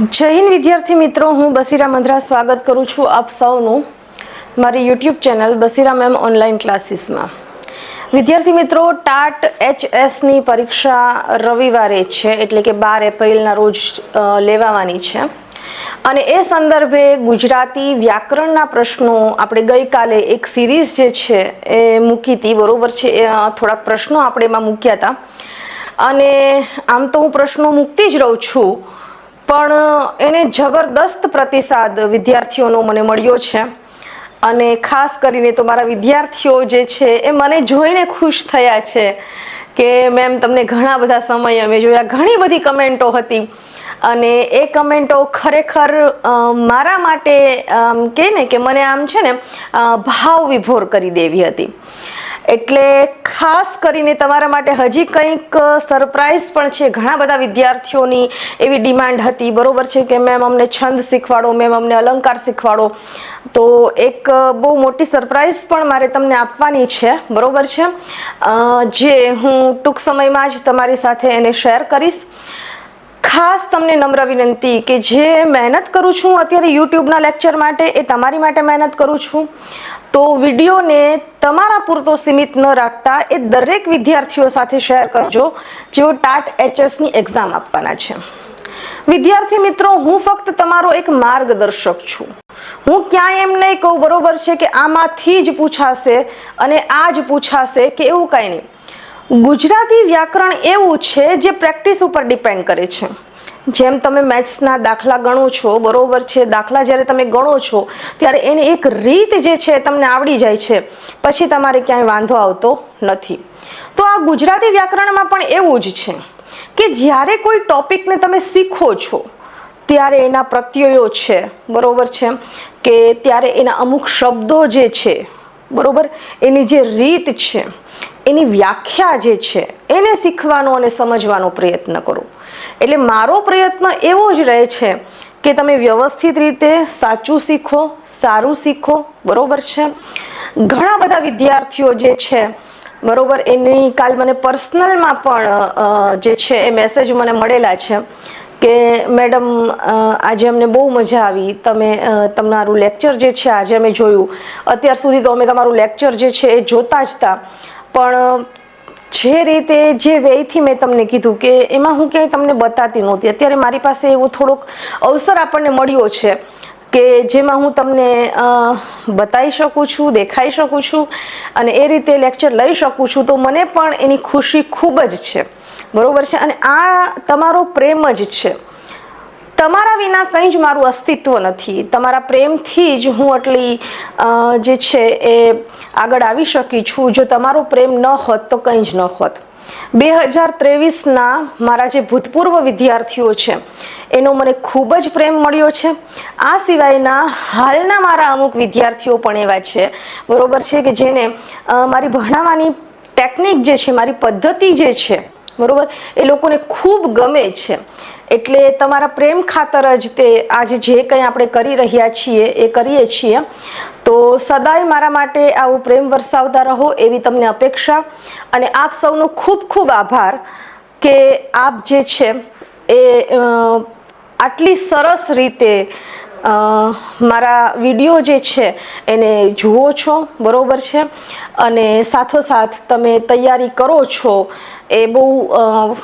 જય હિન્દ વિદ્યાર્થી મિત્રો, હું બસીરા મંદ્રા સ્વાગત કરું છું આપ સૌનું મારી યુટ્યુબ ચેનલ બસીરા મેમ ઓનલાઈન ક્લાસીસમાં. વિદ્યાર્થી મિત્રો, ટાટ HS ની પરીક્ષા રવિવારે છે, એટલે કે 12 એપ્રિલના રોજ લેવાવાની છે. અને એ સંદર્ભે ગુજરાતી વ્યાકરણના પ્રશ્નો આપણે ગઈકાલે એક સિરીઝ જે છે એ મૂકી હતી, બરોબર છે. એ થોડાક પ્રશ્નો આપણે એમાં મૂક્યા હતા. અને આમ તો હું પ્રશ્નો મૂકતી જ રહું છું, પણ એને જબરદસ્ત પ્રતિસાદ વિદ્યાર્થીઓનો મને મળ્યો છે. અને ખાસ કરીને તો મારા વિદ્યાર્થીઓ જે છે એ મને જોઈને ખુશ થયા છે કે મેમ તમને ઘણા બધા સમય અમે જોયા, ઘણી બધી કમેન્ટો હતી. અને એ કમેન્ટો ખરેખર મારા માટે કહે ને કે મને આમ છે ને ભાવ વિભોર કરી દેવી હતી. એટલે ખાસ કરીને તમારા માટે હજી કંઈક સરપ્રાઈઝ પણ છે. ઘણા બધા વિદ્યાર્થીઓની એવી ડિમાન્ડ હતી, બરોબર છે, કે મેમ અમને છંદ શીખવાડો, મેમ અમને અલંકાર શીખવાડો. તો એક બહુ મોટી સરપ્રાઈઝ પણ મારે તમને આપવાની છે, બરોબર છે, જે હું ટૂંક સમયમાં જ તમારી સાથે એને શેર કરીશ. ખાસ તમને નમ્ર વિનંતી કે જે મહેનત કરું છું અત્યારે યુટ્યુબના લેક્ચર માટે, એ તમારી માટે મહેનત કરું છું. તો વિડીયોને તમારા પૂરતો સીમિત ન રાખતા એ દરેક વિદ્યાર્થીઓ સાથે શેર કરજો જેઓ ટાટ HS ની એક્ઝામ આપવાના છે. વિદ્યાર્થી મિત્રો, હું ફક્ત તમારો એક માર્ગદર્શક છું. હું ક્યાંય એમ નહીં કહું, બરોબર છે, કે આમાંથી જ પૂછાશે અને આ જ પૂછાશે કે એવું કાંઈ નહીં. ગુજરાતી વ્યાકરણ એવું છે જે પ્રેક્ટિસ ઉપર ડિપેન્ડ કરે છે. જેમ તમે મેથ્સના દાખલા ગણો છો, બરોબર છે, દાખલા જ્યારે તમે ગણો છો ત્યારે એની એક રીત જે છે તમને આવડી જાય છે, પછી તમારે ક્યાંય વાંધો આવતો નથી. તો આ ગુજરાતી વ્યાકરણમાં પણ એવું જ છે કે જ્યારે કોઈ ટોપિકને તમે શીખો છો ત્યારે એના પ્રત્યયો છે, બરોબર છે, કે ત્યારે એના અમુક શબ્દો જે છે, બરોબર, એની જે રીત છે, એની વ્યાખ્યા જે છે, એને શીખવાનો અને સમજવાનો પ્રયત્ન કરો. એટલે મારો પ્રયત્ન એવો જ રહે છે કે તમે વ્યવસ્થિત રીતે સાચું શીખો, સારું શીખો, બરોબર છે. ઘણા બધા વિદ્યાર્થીઓ જે છે, બરોબર, એની કાલ મને પર્સનલમાં પણ જે છે એ મેસેજ મને મળેલા છે કે મેડમ આજે અમને બહુ મજા આવી, તમારું લેક્ચર જે છે આજે અમે જોયું. અત્યાર સુધી તો અમે તમારું લેક્ચર જે છે એ જોતા જ હતા, પણ જે રીતે જે વેથી મેં તમને કીધું કે એમાં હું ક્યાંય તમને બતાતી નહોતી. અત્યારે મારી પાસે એવો થોડોક અવસર આપણને મળ્યો છે કે જેમાં હું તમને બતાવી શકું છું, દેખાઈ શકું છું અને એ રીતે લેક્ચર લઈ શકું છું. તો મને પણ એની ખુશી ખૂબ જ છે, બરોબર છે. અને આ તમારો પ્રેમ જ છે. તમારા વિના કંઈ જ મારું અસ્તિત્વ નથી. તમારા પ્રેમથી જ હું આટલી જે છે એ આગળ આવી શકી છું. જો તમારો પ્રેમ ન હોત તો કંઈ જ ન હોત. 2023ના મારા જે ભૂતપૂર્વ વિદ્યાર્થીઓ છે એનો મને ખૂબ જ પ્રેમ મળ્યો છે. આ સિવાયના હાલના મારા અમુક વિદ્યાર્થીઓ પણ એવા છે, બરોબર છે, કે જેને મારી ભણાવવાની ટેકનિક જે છે, મારી પદ્ધતિ જે છે, બરોબર, એ લોકોને ખૂબ ગમે છે. એટલે તમારા પ્રેમ ખાતર જ તે આજે જે કંઈ આપણે કરી રહ્યા છીએ એ કરીએ છીએ. તો સદાય મારા માટે આવું પ્રેમ વરસાવતા રહો એવી તમને અપેક્ષા. અને આપ સૌનો ખૂબ ખૂબ આભાર કે આપ જે છે એ આટલી સરસ રીતે મારા વિડીયો જે છે એને જુઓ છો, બરોબર છે, અને સાથોસાથ તમે તૈયારી કરો છો એ બહુ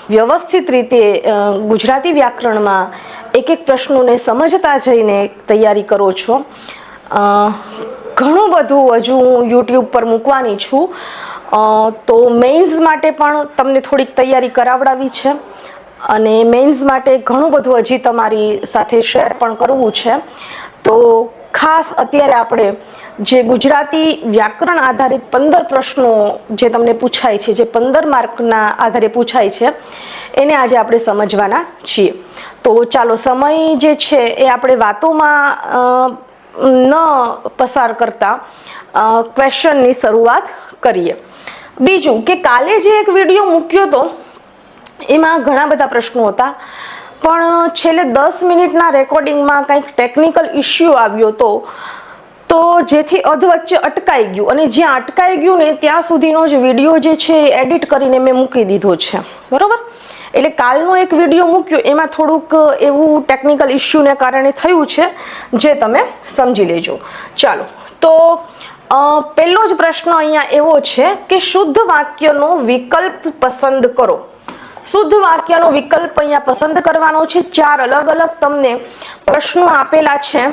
વ્યવસ્થિત રીતે ગુજરાતી વ્યાકરણમાં એક એક પ્રશ્નોને સમજતા જઈને તૈયારી કરો છો. ઘણું બધું હજુ હું યુટ્યુબ પર મૂકવાની છું. તો મેઇન્સ માટે પણ તમને થોડીક તૈયારી કરાવડાવી છે અને મેઇન્સ માટે ઘણું બધું હજી તમારી સાથે શેર પણ કરવું છે. તો ખાસ અત્યારે આપણે જે ગુજરાતી વ્યાકરણ આધારિત 15 પ્રશ્નો જે તમને પૂછાય છે, જે 15 માર્કના આધારે પૂછાય છે, એને આજે આપણે સમજવાના છીએ. તો ચાલો સમય જે છે એ આપણે વાતોમાં ન પસાર કરતા ક્વેશ્ચનની શરૂઆત કરીએ. બીજું કે કાલે જે એક વિડીયો મૂક્યો હતો એમાં ઘણા બધા પ્રશ્નો હતા, પણ છેલ્લે 10 મિનિટના રેકોર્ડિંગમાં કંઈક ટેકનિકલ ઇસ્યુ આવ્યો હતો, તો જેથી અધવચ્ચે અટકાઈ ગયું. અને જ્યાં અટકાઈ ગયું ને ત્યાં સુધીનો જ વિડીયો જે છે એ એડિટ કરીને મેં મૂકી દીધો છે, બરોબર. એટલે કાલનો એક વિડીયો મૂક્યો એમાં થોડુંક એવું ટેકનિકલ ઇસ્યુને કારણે થયું છે, જે તમે સમજી લેજો. ચાલો, તો પહેલો જ પ્રશ્ન અહીંયા એવો છે કે શુદ્ધ વાક્યનો વિકલ્પ પસંદ કરો. શુદ્ધ વાક્યનો વિકલ્પ અહીંયા પસંદ કરવાનો છે. 4 અલગ અલગ તમને પ્રશ્નો આપેલા છે.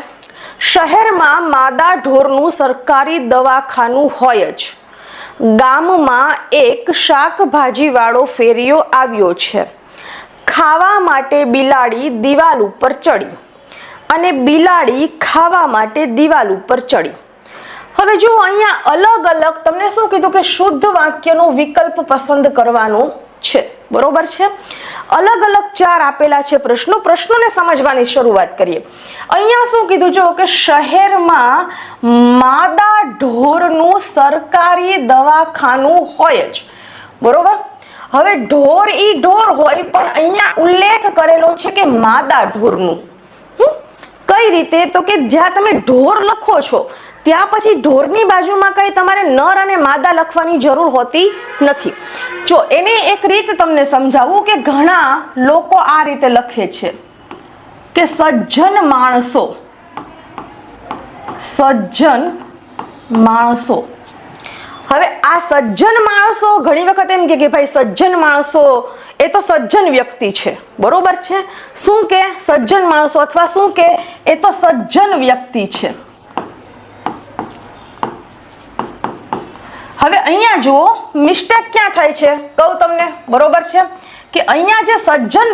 શહેરમાં માદા ઢોરનું સરકારી દવાખાનું હોય જ. ગામમાં એક શાકભાજી વાળો ફેરિયો આવ્યો છે. ખાવા માટે બિલાડી દિવાલ ઉપર ચડી અને બિલાડી ખાવા માટે દિવાલ ઉપર ચડી. હવે જો અહીંયા અલગ અલગ તમને શું કીધું કે શુદ્ધ વાક્યનો વિકલ્પ પસંદ કરવાનો છે, બરોબર છે. અલગ અલગ 4 આપેલા છે પ્રશ્નોને સમજવાની શરૂઆત કરીએ. અહીંયા શું કીધું જો કે શહેરમાં માદા ઢોરનું સરકારી દવાખાનું હોય જ, બરોબર. હવે ઢોર હોય, પણ અહીંયા ઉલ્લેખ કરેલો છે કે માદા ઢોરનું. કઈ રીતે? તો કે જ્યાં તમે ઢોર લખો છો ત્યાં પછી ઢોરની બાજુમાં કઈ તમારે નર અને માદા લખવાની જરૂર હોતી નથી. જો એની એક રીત તમને સમજાવું કે ઘણા લોકો આ રીતે લખે છે કે સજ્જન માણસો. હવે આ સજ્જન માણસો ઘણી વખત એમ કે ભાઈ સજ્જન માણસો એ તો સજ્જન વ્યક્તિ છે, બરોબર છે. શું કે સજ્જન માણસો અથવા શું કે એ તો સજ્જન વ્યક્તિ છે. હવે અહીંયા જુઓ મિસ્ટેક ક્યાં થાય છે કહું તમને, બરોબર છે. કે અહીંયા જે સજ્જન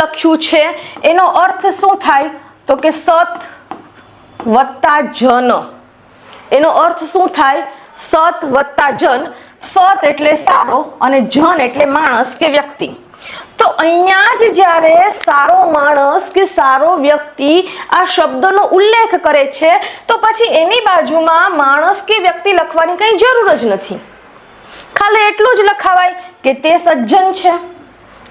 લખ્યું છે એનો અર્થ શું થાય? તો કે સત વત્તા જન. એનો અર્થ શું થાય? સત વત્તા જન. સત એટલે સારો અને જન એટલે માણસ કે વ્યક્તિ. તો અહીંયા જ જ્યારે સારો માણસ કે સારો વ્યક્તિ આ શબ્દનો ઉલ્લેખ કરે છે તો પછી એની બાજુમાં માણસ કે વ્યક્તિ લખવાની કઈ જરૂર જ નથી. ખાલી એટલું જ લખાવાય કે તે સજ્જન છે.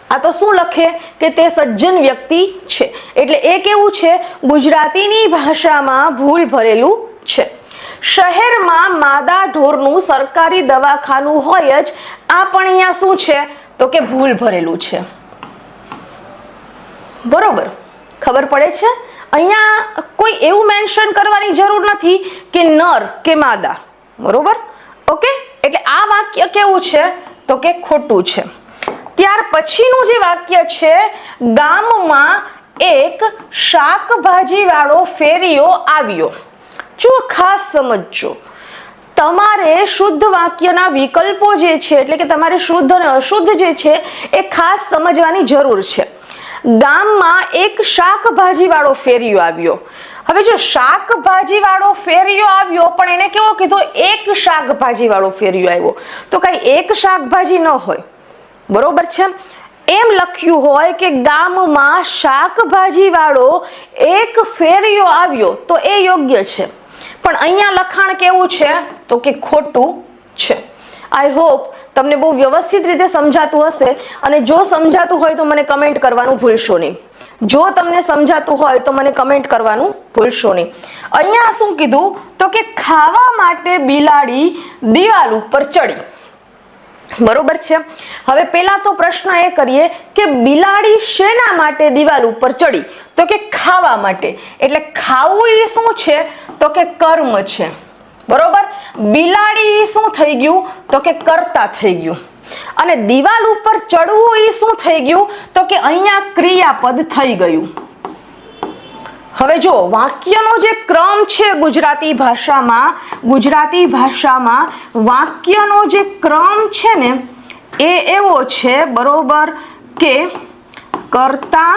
આ તો શું લખે કે તે સજ્જન વ્યક્તિ છે. એટલે એ કેવું છે? ગુજરાતીની ભાષામાં ભૂલ ભરેલું છે. શહેરમાં માદા ઢોરનું સરકારી દવાખાનું હોય જ, આ પણ અહીંયા શું છે? તો કે ભૂલ ભરેલું છે, બરોબર. ખબર પડે છે? અહીંયા કોઈ એવું મેન્શન કરવાની જરૂર નથી કે નર કે માદા, બરોબર. ઓકે, એટલે આ વાક્ય કેવું છે? તો કે ખોટું છે. ત્યાર પછીનું જે વાક્ય છે, ગામમાં એક શાકભાજી વાળો ફેરિયો આવ્યો. જો ખાસ સમજજો, તમારે શુદ્ધ વાક્યના વિકલ્પો જે છે એટલે કે તમારે શુદ્ધ અને અશુદ્ધ જે છે એ ખાસ સમજવાની જરૂર છે. ગામમાં એક શાકભાજી વાળો ફેરિયો આવ્યો. હવે જો શાકભાજી વાળો ફેરિયો આવ્યો, પણ એને કેવો કીધો? એક શાકભાજી વાળો ફેરિયો આવ્યો. તો કઈ એક શાકભાજી ન હોય, બરોબર છે. એમ લખ્યું હોય કે ગામમાં શાકભાજી વાળો એક ફેરિયો આવ્યો તો એ યોગ્ય છે. પણ અહીંયા લખાણ કેવું છે? તો કે ખોટું છે. આઈ હોપ તમને બહુ વ્યવસ્થિત રીતે સમજાતું હશે. અને જો સમજાતું હોય તો મને કમેન્ટ કરવાનું ભૂલશો નહીં. અહીંયા શું કીધું? તો કે ખાવા માટે બિલાડી દિવાલ ઉપર ચડી, બરોબર છે. હવે પેલા તો પ્રશ્ન એ કરીએ કે બિલાડી શેના માટે દિવાલ ઉપર ચડી? તો કે ખાવા માટે. એટલે ખાવું એ શું છે? તો કે કર્મ છે, બરોબર. બિલાડી શું થઈ ગયું? તો કે કર્તા થઈ ગયું. અને દિવાલ ઉપર ચડવું એ શું થઈ ગયું? તો કે અહીંયા ક્રિયાપદ થઈ ગયું. હવે જો વાક્યનો જે ક્રમ છે ગુજરાતી ભાષામાં વાક્યનો જે ક્રમ છે ને એ એવો છે, બરોબર, કે કર્તા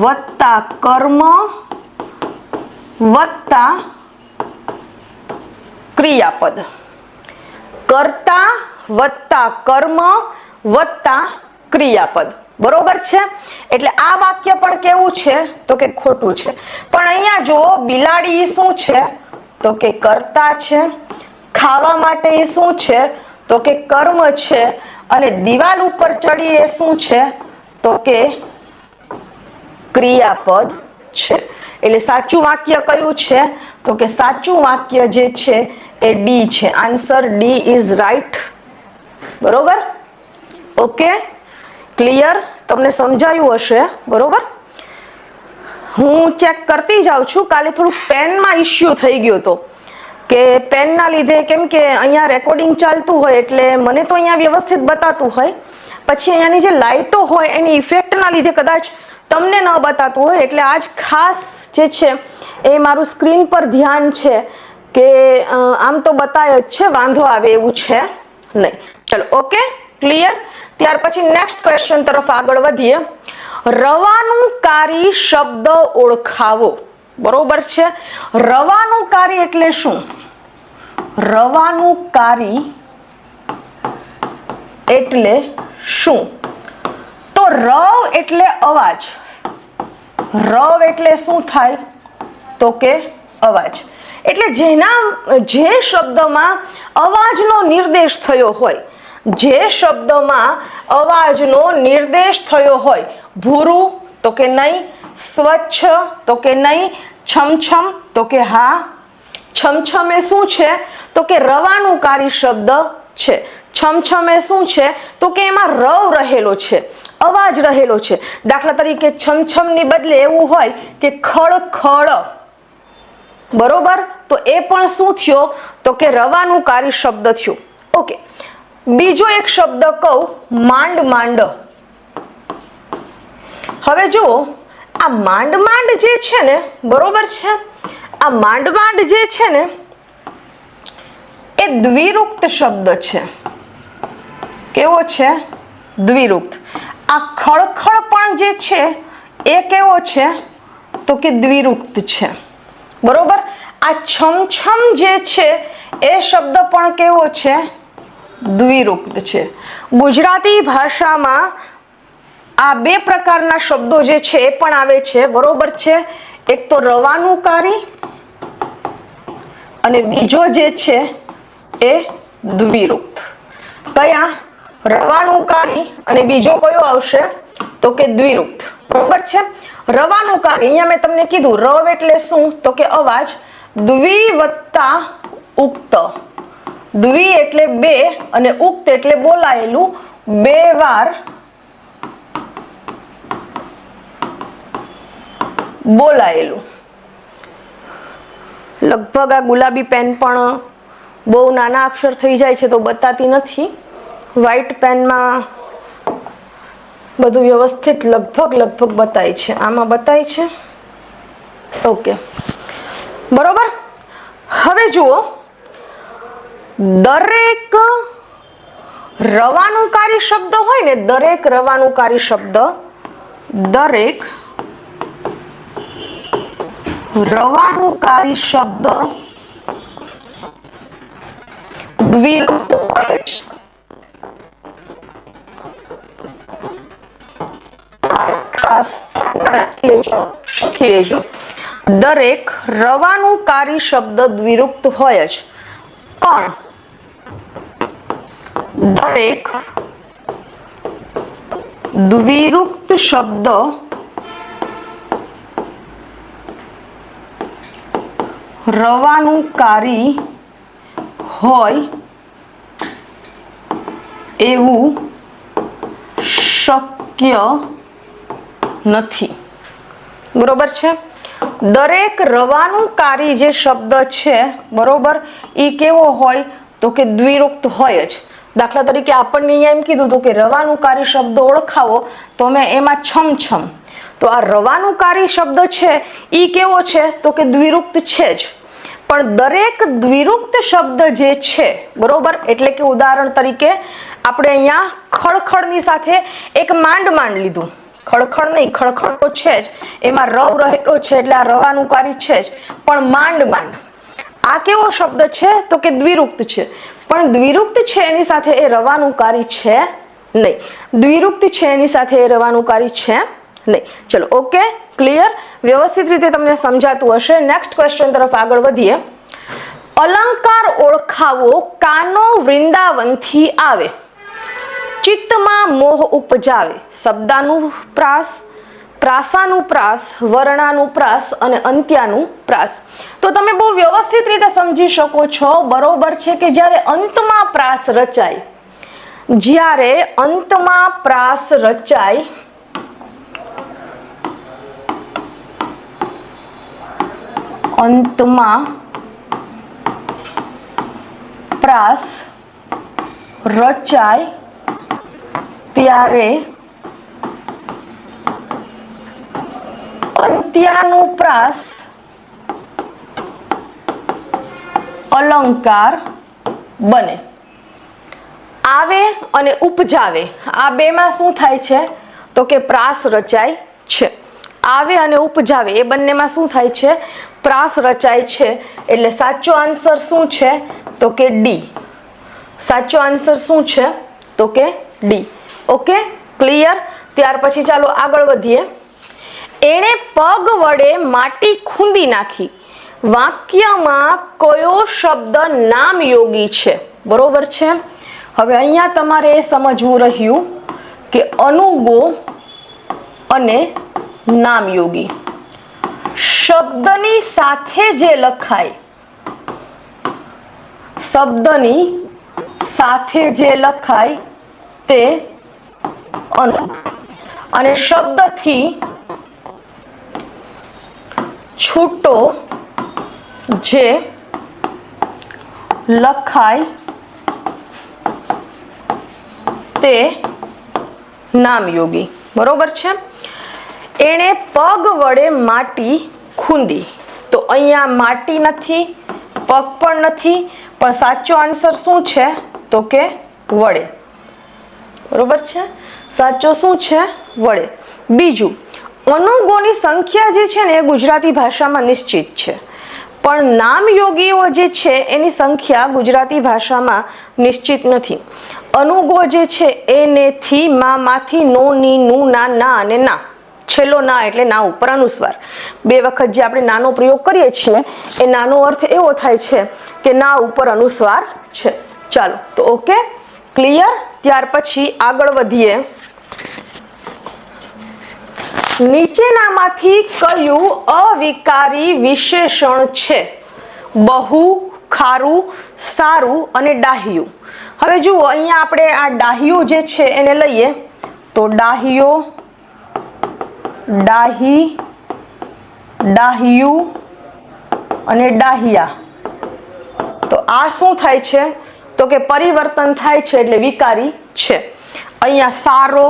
વત્તા કર્મ વત્તા ક્રિયાપદ. કર્તા વત્તા કર્મ વત્તા ક્રિયાપદ, બરોબર છે. એટલે આ વાક્ય પણ કેવું છે? તો કે ખોટું છે. પણ અહીંયા જો બિલાડી શું છે? તો કે કર્તા છે. ખાવા માટે એ શું છે? તો કે કર્મ છે. અને દિવાલ ઉપર ચડી એ શું છે? તો કે ક્રિયાપદ છે. એટલે સાચું વાક્ય કયું છે? તો કે સાચું વાક્ય જે છે એ ડી છે. Answer D is right. બરોબર? Okay, clear? તમને સમજાયું હશે, બરોબર? હું ચેક કરતી જાઉં છું. કાલે થોડુંક પેનમાં ઇશ્યુ થઈ ગયો હતો કે પેનના લીધે, કેમ કે અહીંયા રેકોર્ડિંગ ચાલતું હોય એટલે મને તો અહીંયા વ્યવસ્થિત બતાતું હોય, પછી અહીંયાની જે લાઇટો હોય એની ઇફેક્ટના લીધે કદાચ તમને ન બતાતું હોય, એટલે આજ ખાસ જે છે એ મારું સ્ક્રીન પર ધ્યાન છે કે આમ તો બતાય જ છે, વાંધો આવે એવું છે નહીં. ચલો, ઓકે, ક્લિયર? ત્યાર પછી નેક્સ્ટ ક્વેશ્ચન તરફ આગળ વધીએ. રવાનુંકારી શબ્દ ઓળખાવો. બરોબર છે? રવાનુંકારી એટલે શું? રવાનુંકારી એટલે શું? તો રવ એટલે અવાજ. રવ એટલે શું થાય? તો કે અવાજ. એટલે જે શબ્દમાં અવાજનો નિર્દેશ થયો હોય, જે શબ્દમાં અવાજનો નિર્દેશ થયો હોય, ભૂરું તો કે નહીં, સ્વચ્છ તો કે નહીં, છમછમ તો કે હા. છમછમ એ શું છે? તો કે રવાનુંકારી શબ્દ છે. છમછમ એ શું છે? તો કે એમાં રવ રહેલો છે, અવાજ રહેલો છે. દાખલા તરીકે છમછમની બદલે એવું હોય કે ખળખળ, બરોબર? તો એ પણ શું થયો? તો કે રવાનુંકારી શબ્દ થયો. ઓકે, બીજો એક શબ્દ કહું, માંડ માંડ. હવે જુઓ, આ માંડ માંડ જે છે ને, બરોબર છે, આ માંડ માંડ જે છે ને એ દ્વિરુક્ત શબ્દ છે. કેવો છે? દ્વિરુક્ત. આ ખળખળ પણ જે છે એ કેવો છે? તો કે દ્વિરુક્ત છે, બરોબર? આ છમછમ જે છે એ શબ્દ પણ કેવો છે? દ્વિરુક્ત છે. ગુજરાતી ભાષામાં આ બે પ્રકારના શબ્દો જે છે એ પણ આવે છે, બરોબર છે? એક તો રવાનુંકારી અને બીજો જે છે એ દ્વિરુક્ત. કયા? રવાનુંકારી અને બીજો કયો આવશે? તો કે દ્વિરુક્ત, બરોબર છે? રવાનુંકારી, અહીંયા મેં તમને કીધું રવ એટલે શું? તો કે અવાજ. દ્વિ વત્તા ઉક્ત. દ્વિ એટલે બે અને ઉક્ત એટલે બોલાયેલું. બે વાર બોલાયેલું. લગભગ આ ગુલાબી પેન પણ બહુ નાના અક્ષર થઈ જાય છે તો બતાતી નથી. વ્હાઈટ પેનમાં બધું વ્યવસ્થિત લગભગ બતાય છે. આમાં બતાય છે. ઓકે, બરોબર. હવે જુઓ, દરેક રવાનુંકારી શબ્દ હોય ને, દરેક રવાનુંકારી શબ્દ, દરેક રવાનુંકારી શબ્દ દ્વિરુક્ત હોય છે. દરેક રવાનુંકારી શબ્દ દ્વિરુક્ત હોય જ. પણ દરેક દ્વિરુક્ત શબ્દ રવાનુંકારી હોય એવું શક્ય નથી, બરોબર છે? દરેક રવાનુંકારી જે શબ્દ છે, બરોબર, એ કેવો હોય? તો કે દ્વિરુક્ત હોય જ. દાખલા તરીકે આપણને અહીંયા એમ કીધું હતું કે રવાનુંકારી શબ્દ ઓળખાવો, તો મેં એમાં છમછમ. તો આ રવાનુંકારી શબ્દ છે એ કેવો છે? તો કે દ્વિરુક્ત છે જ. પણ દરેક દ્વિરુક્ત શબ્દ જે છે, બરોબર, એટલે કે ઉદાહરણ તરીકે આપણે અહીંયા ખળખળની સાથે એક માંડ માંડ લીધું. ખળખળ નહીં, ખળખળ તો છે જ, એમાં રવ રહેલો છે એટલે આ રવાનુંકારી છે જ. પણ માંડ માંડ આ કેવો શબ્દ છે? તો કે દ્વિરુક્ત છે. પણ દ્વિરુક્ત છે એની સાથે એ રવાનુંકારી છે નહીં. દ્વિરુક્ત છે એની સાથે એ રવાનુંકારી છે નહીં. ચલો, ઓકે, ક્લિયર? વ્યવસ્થિત રીતે તમને સમજાતું હશે. નેક્સ્ટ ક્વેશ્ચન તરફ આગળ વધીએ. અલંકાર ઓળખાવો કાનો વૃંદાવનથી આવે, ચિત્તમાં મોહ ઉપજાવે, શબ્દાનુપ્રાસ, પ્રાસાનુપ્રાસ, વર્ણાનુપ્રાસ અને અંત્યાનુપ્રાસ. તો તમે બહુ વ્યવસ્થિત રીતે સમજી શકો છો, બરોબર છે, કે જ્યારે અંતમાં પ્રાસ રચાય, જ્યારે અંતમાં પ્રાસ રચાય અંતમાં પ્રાસ રચાય ત્યારે અંત્યાનુપ્રાસ અલંકાર બને. આવે અને ઉપજાવે આ બેમાં શું થાય છે તો કે પ્રાસ રચાય છે. આવે અને ઉપજાવે એ બંનેમાં શું થાય છે? પ્રાસ રચાય છે. એટલે સાચો આન્સર શું છે તો કે ડી. સાચો આન્સર શું છે તો કે ડી. Okay, clear. ત્યાર પછી ચાલો આગળ વધીએ. એણે પગ વડે માટી ખૂંદી નાખી. વાક્યમાં કયો શબ્દ નામયોગી છે? બરોબર છે. હવે અહીંયા તમારે સમજવું રહ્યું કે અનુગો અને નામયોગી શબ્દની સાથે જે લખાય, શબ્દની સાથે જે લખાય તે અનુગો અને શબ્દથી છૂટો જે લખાય તે નામયોગી. બરોબર છે. એણે પગ વડે માટી ખૂંદી. તો અહીંયા માટી નથી, પગ પણ નથી, પણ સાચો આન્સર શું છે તો કે વડે. બરોબર છે. સાચો શું છે? વડે. બીજું, અનુગોની સંખ્યા જે છે ને એ ગુજરાતી ભાષામાં નિશ્ચિત છે, પણ નામયોગીઓ જે છે એની સંખ્યા ગુજરાતી ભાષામાં નિશ્ચિત નથી. અનુગો જે છે એ ને થી, માંથી, નો, ની, નું, ના અને ના. છેલ્લો ના એટલે ના ઉપર અનુસ્વાર. બે વખત જે આપણે નાનો પ્રયોગ કરીએ છીએ એ નાનો અર્થ એવો થાય છે કે ના ઉપર અનુસ્વાર છે. ચાલો તો ઓકે, ક્લિયર. ત્યાર પછી આગળ વધીએ. નીચેનામાંથી કયું અવિકારી વિશેષણ છે? બહુ, ખારું, સારું અને ડાહ્યું. હવે જુઓ અહીંયા આપણે આ ડાહ્યું જે છે એને લઈએ તો ડાહ્યો, ડાહી, ડાહ્યું અને ડાહ્યા. તો આ શું થાય છે તો કે પરિવર્તન થાય છે એટલે વિકારી છે. અહીંયા સારો,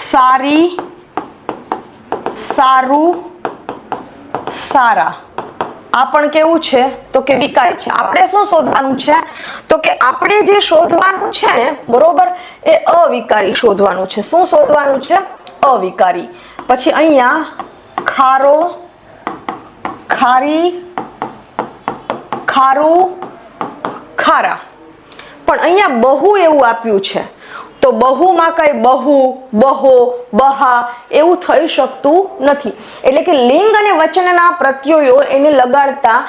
સારી, સારું, સારા આ પણ કેવું છે તો કે વિકારી છે. આપણે શું શોધવાનું છે તો કે આપણે જે શોધવાનું છે ને બરોબર એ અવિકારી શોધવાનું છે. શું શોધવાનું છે? અવિકારી. પછી અહીંયા ખારો, ખારી, ખારું, ખારા. પણ અહીંયા બહુ એવું આપ્યું છે તો બહુમાં કઈ બહુ, બહો, બહા એવું થઈ શકતું નથી. એટલે કે લિંગ અને વચનના પ્રત્યયો એને લગાડતા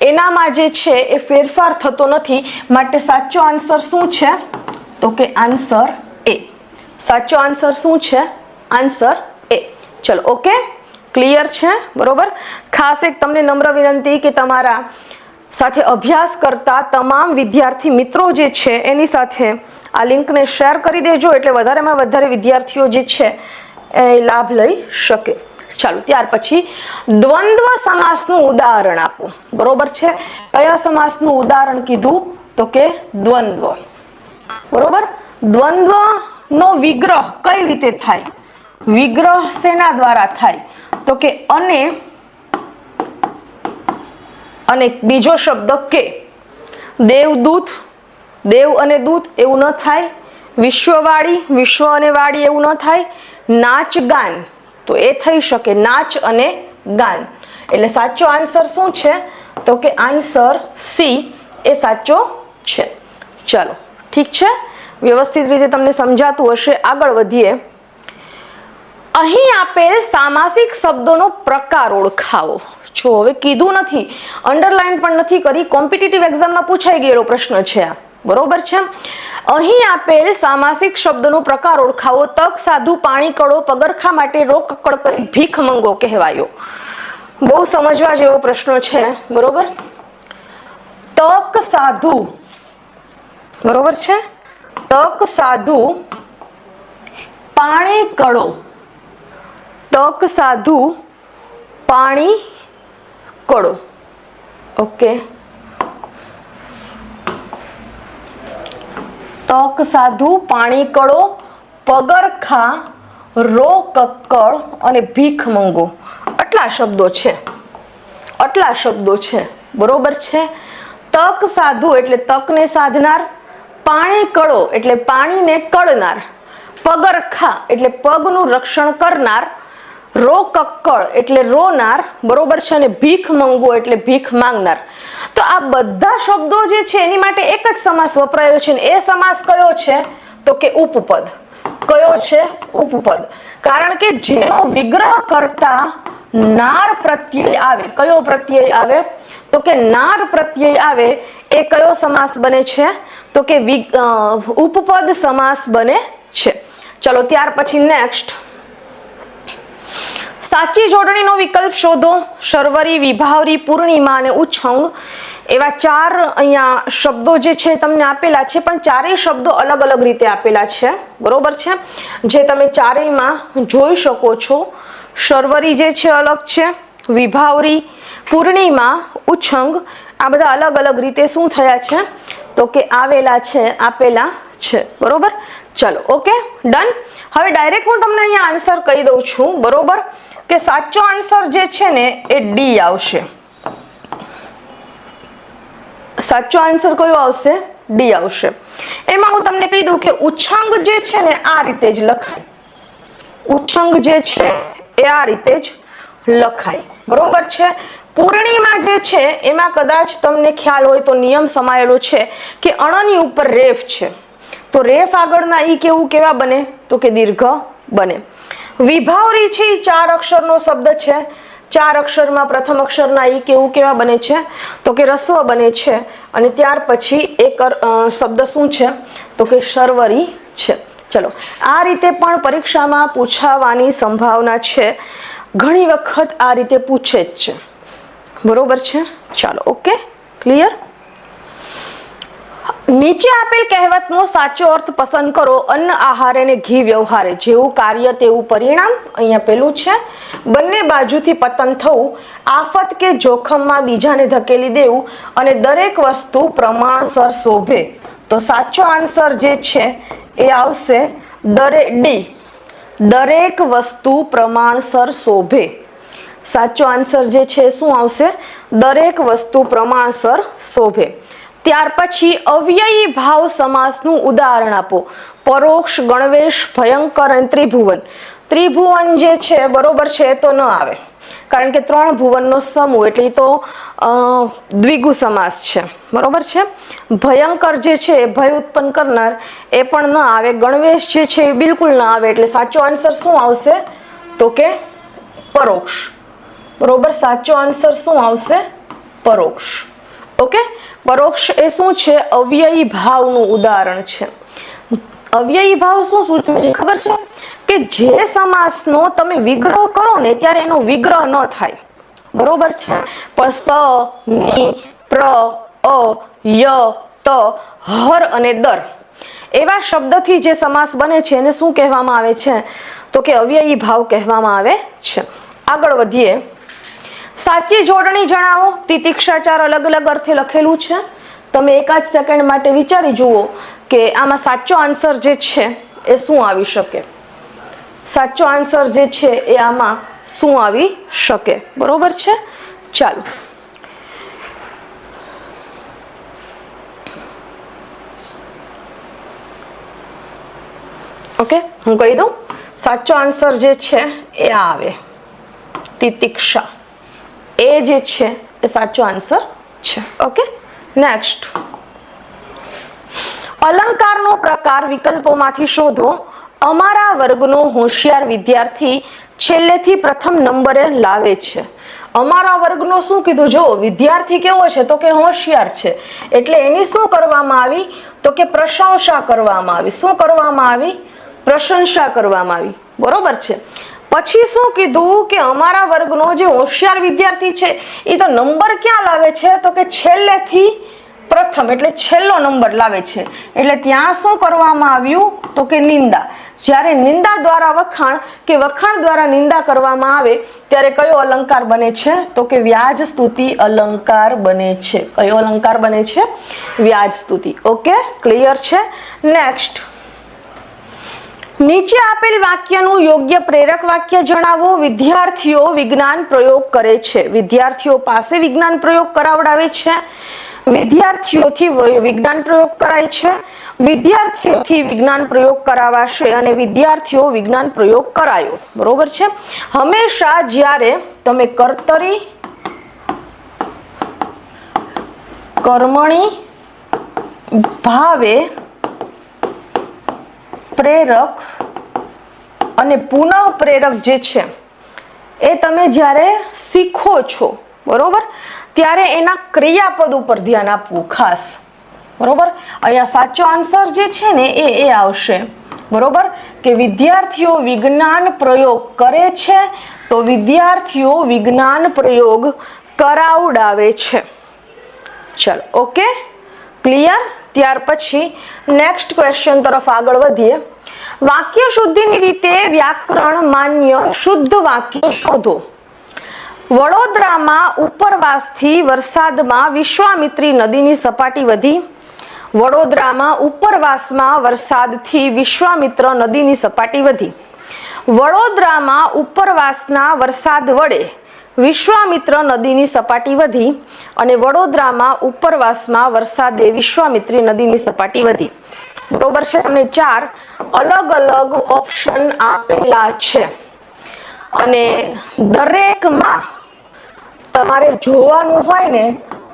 એનામાં જે છે એ ફેરફાર થતો નથી. માટે સાચો આન્સર શું છે તો કે આન્સર એ. સાચો આન્સર શું છે? આન્સર એ. ચલો ઓકે, ક્લિયર છે. બરોબર. ખાસ એક તમને નમ્ર વિનંતી કે તમારા સાથે અભ્યાસ કરતા તમામ વિદ્યાર્થી મિત્રો જે છે એની સાથે આ લિંકને શેર કરી દેજો એટલે વધારેમાં વધારે વિદ્યાર્થીઓ જે છે એ લાભ લઈ શકે. ચાલો ત્યાર પછી દ્વંદ્વ સમાસનું ઉદાહરણ આપો. બરોબર છે. કયા સમાસનું ઉદાહરણ કીધું તો કે દ્વંદ્વ. બરોબર. દ્વંદ્વનો વિગ્રહ કઈ રીતે થાય? વિગ્રહ શેના દ્વારા થાય તો કે અને બીજો શબ્દ કે. દેવદૂત, દેવ અને દૂત એવું ન થાય. વિશ્વવાળી, વિશ્વ અને વાળી એવું ન થાય. નાચ ગાન તો એ થઈ શકે નાચ અને ગાન. એટલે સાચો આન્સર શું છે તો કે આન્સર સી એ સાચો છે. ચાલો ઠીક છે, વ્યવસ્થિત રીતે તમને સમજાતું હશે. આગળ વધીએ. અહીં આપેલ સામાસિક શબ્દોનો પ્રકાર ઓળખાવો. જો હવે કીધું નથી, અંડરલાઈન પણ નથી કરી, કોમ્પિટિટિવ એક્ઝામમાં પૂછાઈ ગયેલો પ્રશ્ન છે આ. બરોબર છે. અહીં આપેલ સામાસિક શબ્દનો પ્રકાર ઓળખાવો. તક, સાધુ, પાણી, કડો, પગરખા માટે રોકકડ કરી ભીખ મંગો કહેવાયો. બહુ સમજવા જેવો પ્રશ્ન છે. બરોબર. તક, સાધુ. બરોબર છે. તક સાધુ પાણી કળો, તક સાધુ પાણી કળો. ઓકે, તક સાધુ પાણી કળો, પગરખા, રો કક્કળ અને ભીખ મંગો. આટલા શબ્દો છે, આટલા શબ્દો છે. બરોબર છે. તક સાધુ એટલે તકને સાધનાર, પાણી કળો એટલે પાણીને કળનાર, પગરખા એટલે પગનું રક્ષણ કરનાર, રો કક્કળ એટલે રોનાર. બરોબર છે. અને ભીખ મંગો એટલે ભીખ માંગનાર. તો આ બધા શબ્દો જે છે એની માટે એક જ સમાસ વપરાયો છે. એ સમાસ કયો છે? તો કે ઉપપદ. કયો છે? ઉપપદ. કારણ કે જેનો વિગ્રહ કરતા નાર પ્રત્યય આવે. કયો પ્રત્યય આવે? તો કે નાર પ્રત્યય આવે. એ કયો સમાસ બને છે? તો કે ઉપપદ સમાસ બને છે. ચલો ત્યાર પછી નેક્સ્ટ, સાચી જોડણીનો વિકલ્પ શોધો. શર્વરી, વિભાવરી, પૂર્ણિમા અને ઉચ્છંગ એવા 4 અહીંયા શબ્દો જે છે તમને આપેલા છે, પણ ચારેય શબ્દો અલગ અલગ રીતે આપેલા છે. બરોબર છે. જે તમે ચારેયમાં જોઈ શકો છો. શર્વરી જે છે અલગ છે, વિભાવરી, પૂર્ણિમા, ઉચ્છંગ આ બધા અલગ અલગ રીતે શું થયા છે? તો કે આવેલા છે, આપેલા છે. બરોબર. ચલો ઓકે, ડન. હવે ડાયરેક્ટ હું તમને અહીંયા આન્સર કહી દઉં છું. બરોબર, કે સાચો આન્સર જે છે ને એ ડી આવશે. સાચો આન્સર કયો આવશે? ડી આવશે. એમાં હું તમને કહી દઉં કે ઉચ્છંગ જે છે ને આ રીતે જ લખાય. ઉચ્છંગ જે છે એ આ રીતે જ લખાય. બરોબર છે. પૂર્ણિમા જે છે એમાં કદાચ તમને ખ્યાલ હોય તો નિયમ સમાયેલો છે કે અણની ઉપર રેફ છે, તો રેફ આગળના ઈ કેવા બને? તો કે દીર્ઘ બને. વિભાવરી છે એ 4 અક્ષરનો શબ્દ છે. 4 અક્ષરમાં પ્રથમ અક્ષરના ઈ કેવા બને છે? તો કે રસ્વ બને છે. અને ત્યાર પછી એક શબ્દ શું છે? તો કે શર્વરી છે. ચલો, આ રીતે પણ પરીક્ષામાં પૂછાવાની સંભાવના છે. ઘણી વખત આ રીતે પૂછે જ છે. બરોબર છે. ચાલો ઓકે, ક્લિયર. નીચે આપેલ કહેવતનો સાચો અર્થ પસંદ કરો. અન્ન આહારે ને ઘી વ્યવહારે, જેવું કાર્ય તેવું પરિણામ. અહીંયા પેલું છે. બંને બાજુથી પતન થવું, આફત કે જોખમમાં બીજાને ધકેલી દેવું અને દરેક વસ્તુ પ્રમાણસર શોભે. તો સાચો આન્સર જે છે એ આવશે ડી. દરેક વસ્તુ પ્રમાણસર શોભે. સાચો આન્સર જે છે શું આવશે? દરેક વસ્તુ પ્રમાણસર શોભે. ત્યાર પછી અવ્યયી ભાવ સમાસનું ઉદાહરણ આપો. પરોક્ષ, ગણવેશ, ભયંકર અને ત્રિભુવન. ત્રિભુવન જે છે બરોબર છે એ તો ન આવે, કારણ કે 3 ભુવનનો સમૂહ એટલે તો દ્વિગુ સમાસ છે. બરોબર છે. ભયંકર જે છે ભય ઉત્પન્ન કરનાર એ પણ ન આવે. ગણવેશ જે છે એ બિલકુલ ન આવે. એટલે સાચો આન્સર શું આવશે? તો કે પરોક્ષ. બરોબર. સાચો આન્સર શું આવશે? પરોક્ષ. ઓકે. પરોક્ષ એ શું છે? અવ્યયી ભાવનું ઉદાહરણ છે. અવ્યયી ભાવ શું સૂચવે છે ખબર છે? કે જે સમાસનો તમે વિગ્રહ કરો ને ત્યારે એનો વિગ્રહ ન થાય. બરોબર છે. પણ સ, ની, પ્ર, અ, ય, ત, હર અને દર એવા શબ્દથી જે સમાસ બને છે એને શું કહેવામાં આવે છે? તો કે અવ્યયી ભાવ કહેવામાં આવે છે. આગળ વધીએ. સાચી જોડણી જણાવો. તિતિક્ષા 4 અલગ અલગ અર્થે લખેલું છે. તમે એકાદ સેકન્ડ માટે વિચારી જુઓ કે આમાં સાચો આન્સર જે છે એ શું આવી શકે. સાચો આન્સર જે છે એ આમાં શું આવી શકે. બરોબર છે. ચાલો ઓકે, હું કહી દઉં. સાચો આન્સર જે છે એ આવે તિતિક્ષા. એ જે છે એ સાચો આન્સર છે. ઓકે. નેક્સ્ટ, અલંકારનો પ્રકાર વિકલ્પોમાંથી શોધો. અમારા વર્ગનો હોશિયાર વિદ્યાર્થી છેલ્લેથી પ્રથમ નંબરે લાવે છે. અમારા વર્ગનો શું કીધું? જો વિદ્યાર્થી કેવો છે? તો કે હોશિયાર છે. એટલે એની શું કરવામાં આવી? તો કે પ્રશંસા કરવામાં આવી. શું કરવામાં આવી? પ્રશંસા કરવામાં આવી. બરોબર છે. પછી શું કીધું કે અમારા વર્ગનો જે હોશિયાર વિદ્યાર્થી છે એ તો નંબર ક્યાં લાવે છે? તો કે છેલ્લેથી પ્રથમ એટલે છેલ્લો નંબર લાવે છે, એટલે ત્યાં શું કરવામાં આવ્યું તો કે નિંદા. જ્યારે નિંદા દ્વારા વખાણ કે વખાણ દ્વારા નિંદા કરવામાં આવે ત્યારે કયો અલંકાર બને છે તો કે વ્યાજ સ્તુતિ અલંકાર બને છે. કયો અલંકાર બને છે? વ્યાજ સ્તુતિ. ઓકે, ક્લિયર છે. નેક્સ્ટ, નીચે આપેલ વાક્યનું યોગ્ય પ્રેરક વાક્ય જણાવો. વિદ્યાર્થીઓ વિજ્ઞાન પ્રયોગ કરે છે. વિદ્યાર્થીઓ પાસે વિજ્ઞાન પ્રયોગ કરાવડાવે છે. વિદ્યાર્થીઓથી વિજ્ઞાન પ્રયોગ કરાય છે. વિદ્યાર્થીઓથી વિજ્ઞાન પ્રયોગ કરાવાશે અને વિદ્યાર્થીઓ વિજ્ઞાન પ્રયોગ કરાયો. બરોબર છે. હંમેશા જ્યારે તમે કર્તરી, કર્મણી, ભાવે, પ્રેરક અને પુનઃ પ્રેરક જે છે એ તમે જ્યારે શીખો છો, બરોબર, ત્યારે એના ક્રિયાપદ ઉપર ધ્યાન આપવું ખાસ. બરોબર, અહીંયા સાચો આન્સર જે છે ને એ આવશે. બરોબર, કે વિદ્યાર્થીઓ વિજ્ઞાન પ્રયોગ કરે છે તો વિદ્યાર્થીઓ વિજ્ઞાન પ્રયોગ કરાવડાવે છે. ચલો, ઓકે, ક્લિયર. ત્યાર પછી નેક્સ્ટ ક્વેશ્ચન તરફ આગળ વધીએ. વાક્ય શુદ્ધિની રીતે વ્યાકરણ માન્ય શુદ્ધ વાક્ય શોધો. વડોદરામાં ઉપરવાસથી વરસાદમાં વિશ્વામિત્રી નદીની સપાટી વધી. વડોદરામાં ઉપરવાસમાં વરસાદથી વિશ્વામિત્ર નદીની સપાટી વધી. વડોદરામાં ઉપરવાસના વરસાદ વડે વિશ્વામિત્ર નદીની સપાટી વધી અને વડોદરામાં ઉપરવાસમાં વરસાદે વિશ્વામિત્રી નદીની સપાટી વધી. બરોબર છે. તમને 4 અલગ અલગ ઓપ્શન આપેલા છે અને દરેકમાં તમારે જોવાનું હોય ને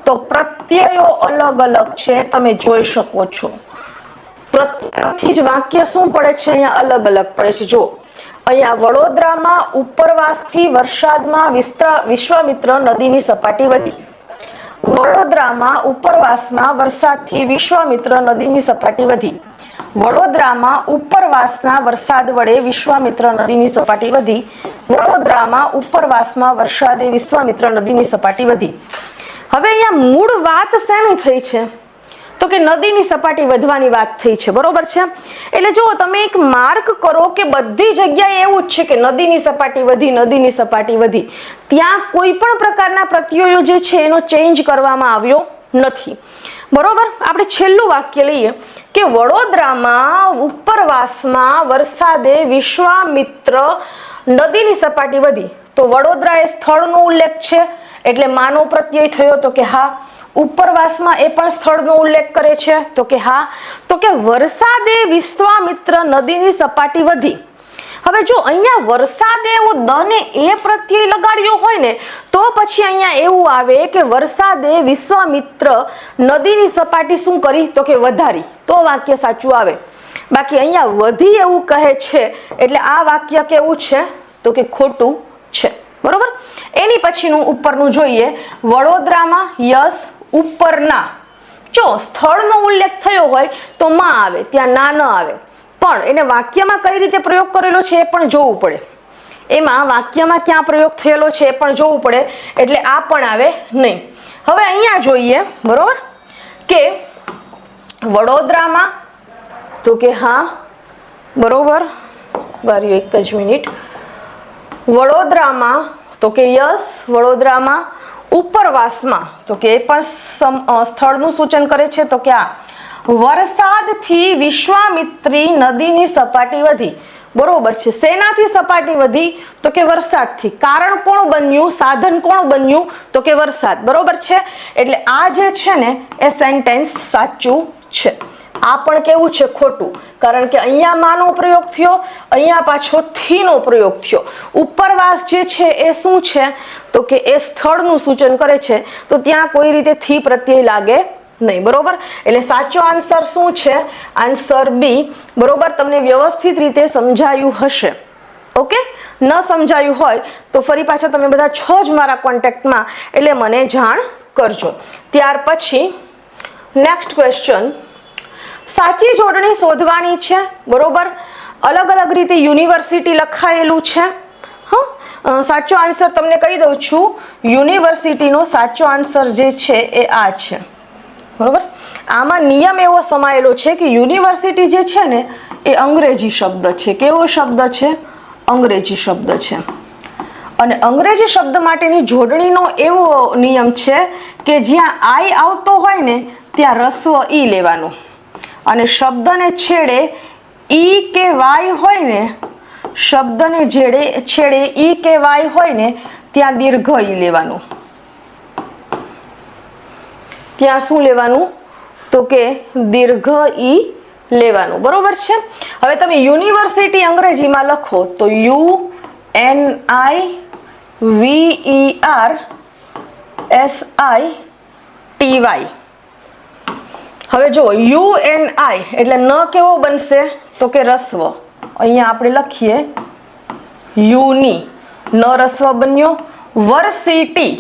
તો પ્રત્યયો અલગ અલગ છે, તમે જોઈ શકો છો. પ્રત્યયથી જ વાક્ય શું પડે છે અહીંયા અલગ અલગ પડે છે. જો અહીંયા વડોદરામાં ઉપરવાસથી વરસાદમાં વિશ્વામિત્ર નદીની સપાટી વધી. વડોદરામાં ઉપરવાસમાં વરસાદથી વિશ્વામિત્ર નદીની સપાટી વધી. વડોદરામાં ઉપરવાસના વરસાદ વડે વિશ્વામિત્ર નદીની સપાટી વધી. વડોદરામાં ઉપરવાસમાં વરસાદે વિશ્વામિત્ર નદીની સપાટી વધી. હવે અહીંયા મૂળ વાત શેની થઈ છે તો કે નદીની સપાટી વધવાની વાત થઈ છે. બરોબર છે. એટલે જો તમે એક માર્ક કરો કે બધી જગ્યાએ એવું જ છે કે નદીની સપાટી વધી, નદીની સપાટી વધી. ત્યાં કોઈ પણ પ્રકારના પ્રત્યયો જે છે એનો ચેન્જ કરવામાં આવ્યો નથી. બરોબર. આપણે છેલ્લું વાક્ય લઈએ કે વડોદરામાં ઉપરવાસમાં વરસાદે વિશ્વામિત્ર નદીની સપાટી વધી. તો વડોદરા એ સ્થળનો ઉલ્લેખ છે એટલે માનો પ્રત્યય થયો તો કે હા. ઉપરવાસમાં એ પણ સ્થળનો ઉલ્લેખ કરે છે તો કે હા. તો કે વરસાદે વિશ્વામિત્ર નદીની સપાટી વધી. હવે જો અહીંયા વરસાદે એવો દ ને એ પ્રત્યય લગાડ્યો હોય ને તો પછી અહીંયા એવું આવે કે વરસાદે વિશ્વામિત્ર નદીની સપાટી શું કરી તો કે વધારી, તો વાક્ય સાચું આવે. બાકી અહીંયા વધી એવું કહે છે એટલે આ વાક્ય કેવું છે તો કે ખોટું છે. બરોબર. એની પછીનું ઉપરનું જોઈએ. વડોદરામાં યસ, ઉપરના જો સ્થળનો ઉલ્લેખ થયો હોય તો માં આવે, ત્યાં ના ન આવે. પણ એને વાક્યમાં કઈ રીતે પ્રયોગ કરેલો છે એ પણ જોવું પડે. એમાં વાક્યમાં ક્યાં પ્રયોગ થયેલો છે એ પણ જોવું પડે એટલે આ પણ આવે નહીં. હવે અહીંયા જોઈએ, બરોબર, કે વડોદરામાં તો કે હા. બરોબર, બારી એક જ મિનિટ. વડોદરામાં તો કે યસ. વડોદરામાં ઉપરવાસમાં તો કે એ પણ સ્થળનું સૂચન કરે છે તો કે આ વરસાદથી વિશ્વામિત્રી નદીની સપાટી વધી. બરોબર છે. શેનાથી સપાટી વધી તો કે વરસાદથી. કારણ કોણ બન્યું, સાધન કોણ બન્યું તો કે વરસાદ. બરોબર છે. એટલે આ જે છે ને એ સેન્ટેન્સ સાચું છે. આ પણ કેવું છે ખોટું, કારણ કે અહીંયા માનો પ્રયોગ થયો, અહીંયા પાછો થીનો પ્રયોગ થયો. ઉપરવાસ જે છે એ શું છે તો કે એ સ્થળનું સૂચન કરે છે તો ત્યાં કોઈ રીતે થી પ્રત્યય લાગે નહીં. બરોબર. એટલે સાચો આન્સર શું છે? Answer B. બરોબર. તમને વ્યવસ્થિત રીતે સમજાયું હશે. ઓકે. ન સમજાયું હોય તો ફરી પાછા તમે બધા છો જ મારા કોન્ટેક્ટમાં, એટલે મને જાણ કરજો. ત્યાર પછી નેક્સ્ટ ક્વેશ્ચન. સાચી જોડણી શોધવાની છે. બરોબર. અલગ અલગ રીતે યુનિવર્સિટી લખાયેલું છે. સાચો આન્સર તમને કહી દઉં છું. યુનિવર્સિટીનો સાચો આન્સર જે છે એ આ છે. બરોબર. આમાં નિયમ એવો સમાયેલો છે કે યુનિવર્સિટી જે છે ને એ અંગ્રેજી શબ્દ છે. કેવો શબ્દ છે? અંગ્રેજી શબ્દ છે. અને અંગ્રેજી શબ્દ માટેની જોડણીનો એવો નિયમ છે કે જ્યાં આઈ આવતો હોય ને ત્યાં રસ્વ ઈ લેવાનું, અને શબ્દને છેડે ઈ કે વાય હોય ને, શબ્દને છેડે ઈ કે વાય હોય ને ત્યાં દીર્ઘ ઈ લેવાનું. ત્યાં શું લેવાનું? તો કે દીર્ઘ ઈ લેવાનું. બરોબર છે. હવે તમે યુનિવર્સિટી અંગ્રેજીમાં લખો તો UNIVERSITY. હવે જો UNI એટલે ન કેવો બનશે? તો કે રસ્વ. અહીંયા આપણે લખીએ યુની, ન રસ્વ બન્યો. વર્સિટી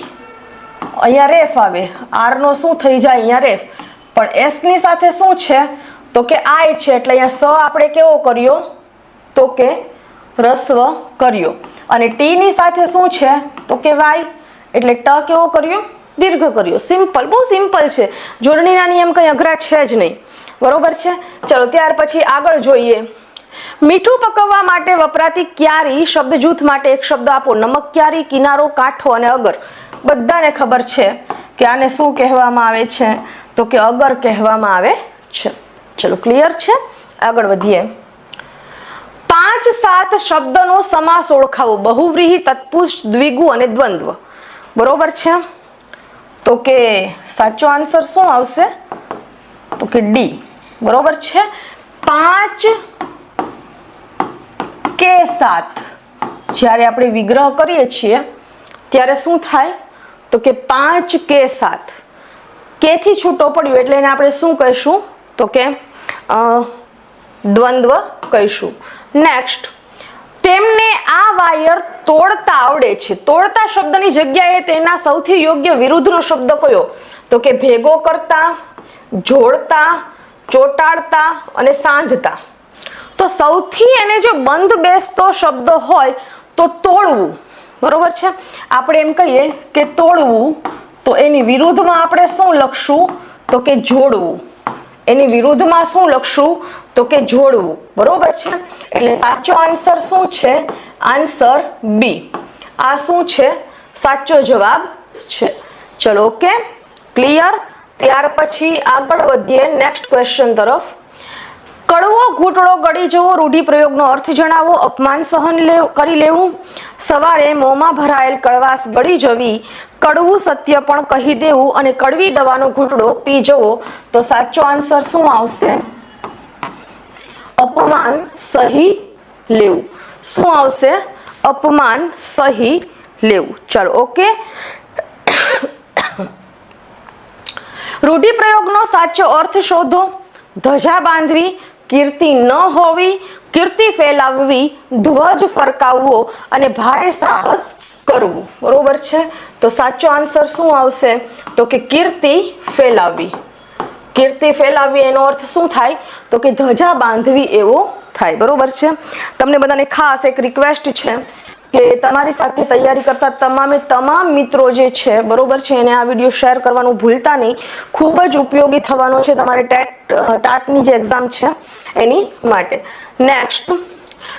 અહીંયા રેફ આવે, આર નો શું થઈ જાય? અહીંયા રેફ. પણ એસ ની સાથે શું છે? તો કે આઈ છે, એટલે અહીંયા સ આપણે કેવો કર્યો? તો કે રસ્વ કર્યો. અને ટી ની સાથે શું છે? તો કે વાય, એટલે ટ કેવો કર્યો? દીર્ઘ કર્યો. સિમ્પલ, બહુ સિમ્પલ છે. જોડણીના નિયમ કઈ અઘરા છે જ નહીં. બરોબર છે. ચલો ત્યાર પછી આગળ જોઈએ. મીઠું પકવવા માટે વપરાતી ક્યારી શબ્દ જૂથ માટે એક શબ્દ આપો. નમક ક્યારી, કિનારો, કાંઠો અને અગર. બધાને ખબર છે કે આને શું કહેવામાં આવે છે? તો કે અગર કહેવામાં આવે છે. ચલો ક્લિયર છે. આગળ વધીએ. 5-7 શબ્દનો સમાસ ઓળખાવો. બહુવ્રીહી, તત્પુરુષ, દ્વિગુ અને દ્વંદ્વ. બરોબર છે. તો કે સાચો આન્સર શું આવશે? તો કે ડી. બરોબર છે. 5 કે 7 જ્યારે આપણે વિગ્રહ કરીએ છીએ ત્યારે શું થાય? તો કે 5 કે 7. કે થી છૂટો પડ્યો એટલે એને આપણે શું કહીશું? તો કે દ્વંદ્વ કહીશું. નેક્સ્ટ, તેમને આ વાયર તોડતા આવડે છે. તોડતા શબ્દની જગ્યાએ તેના સૌથી યોગ્ય વિરુદ્ધનો શબ્દ કયો? તો કે ભેગો કરતા, જોડતા, ચોટાડતા અને સાંધતા. તો સૌથી એને જો બંધ બેસતો શબ્દ હોય તો તોડવું. બરોબર છે. આપણે એમ કહીએ કે તોડવું, તો એની વિરુદ્ધમાં આપણે શું લખશું? તો કે જોડવું. એની વિરુદ્ધમાં શું લખશું? તો કે જોડવું. બરોબર છે. એટલે સાચો આન્સર શું છે? Answer B. આ શું છે? સાચો જવાબ છે. ચલો ઓકે, ક્લિયર. ત્યાર પછી આગળ વધીએ નેક્સ્ટ ક્વેશ્ચન તરફ. કડવો ઘૂંટડો ગળી જવો. રૂઢિપ્રયોગનો અર્થ જણાવો. અપમાન સહન કરી લેવું. સવારે મોંમાં ભરાયેલ કડવાશ ગળી જવી. કડવું સત્ય પણ કહી દેવું. અને કડવી દવાનો ઘૂંટડો પી જવો. તો સાચો આન્સર શું આવશે? અપમાન સહી લેવું. શું આવશે? અપમાન સહી લેવું. ચલો ઓકે. રૂઢિપ્રયોગનો સાચો અર્થ શોધો. ધજા બાંધવી, કીર્તિ ન હોવી, કીર્તિ ફેલાવવી, ધ્વજ ફરકાવવો અને ભારે સાહસ કરવું. બરોબર છે. તો સાચો આન્સર શું આવશે? તો કે કીર્તિ ફેલાવવી. કીર્તિ ફેલાવવી એનો અર્થ શું થાય? તો કે ધજા બાંધવી એવો થાય. બરોબર છે. તમને બધાને ખાસ એક રિક્વેસ્ટ છે કે તમારી સાથે તૈયારી કરતા તમામ મિત્રો જે છે, બરોબર છે, એને આ વિડીયો શેર કરવાનું ભૂલતા નહીં. ખૂબ જ ઉપયોગી થવાનો છે તમારે ટાટની જે એક્ઝામ છે એની માટે. નેક્સ્ટ,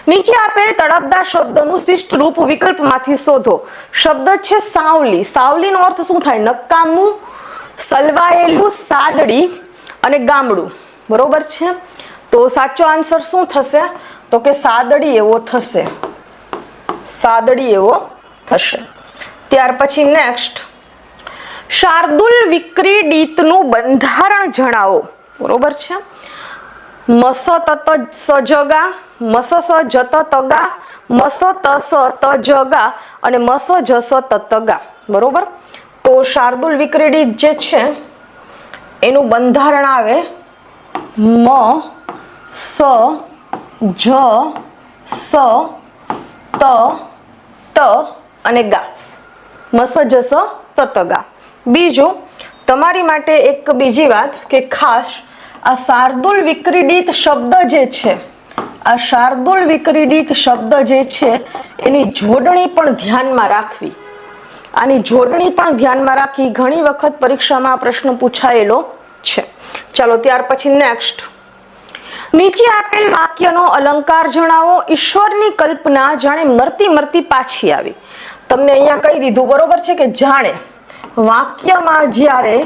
નીચે આપેલ તળપદા શબ્દનું શિષ્ટ રૂપ વિકલ્પમાંથી શોધો. શબ્દ છે સાવલી. સાવલીનો અર્થ શું થાય? નકામું, સલવાયેલું, સાદડી અને ગામડું. બરોબર છે. તો સાચો આન્સર શું થશે? તો કે સાદડી એવો થશે. સાદડી એવો થશે. ત્યાર પછી નેક્સ્ટ, શાર્દુલ વિક્રીડિતનું બંધારણ જણાવો. બરોબર છે. મસ તત સજગા, મસ સ જત તગા, મસ તસ તજગા અને મસ જસ તતગા. બરોબર. તો શાર્દુલ વિક્રીડિત જે છે એનું બંધારણ આવે મ સ જ સ ત ત અને ગા. મસ જસ તત ગા. બીજું તમારી માટે એક બીજી વાત કે ખાસ આ શાર્દુલ વિક્રીડિત શબ્દ જે છે, આ શાર્દુલ વિક્રીડિત શબ્દ જે છે એની જોડણી પણ ધ્યાનમાં રાખવી. આની જોડણી પણ ધ્યાનમાં રાખી. ઘણી વખત પરીક્ષામાં પ્રશ્ન પૂછાયેલો છે. ચાલો ત્યાર પછી નેક્સ્ટ, નીચે આપેલ વાક્યનો અલંકાર જણાવો. ઈશ્વરની કલ્પના જાણે મરતી મરતી પાછી આવી. તમને અહીંયા કહી દીધું બરોબર છે કે જાણે, વાક્યમાં જ્યારે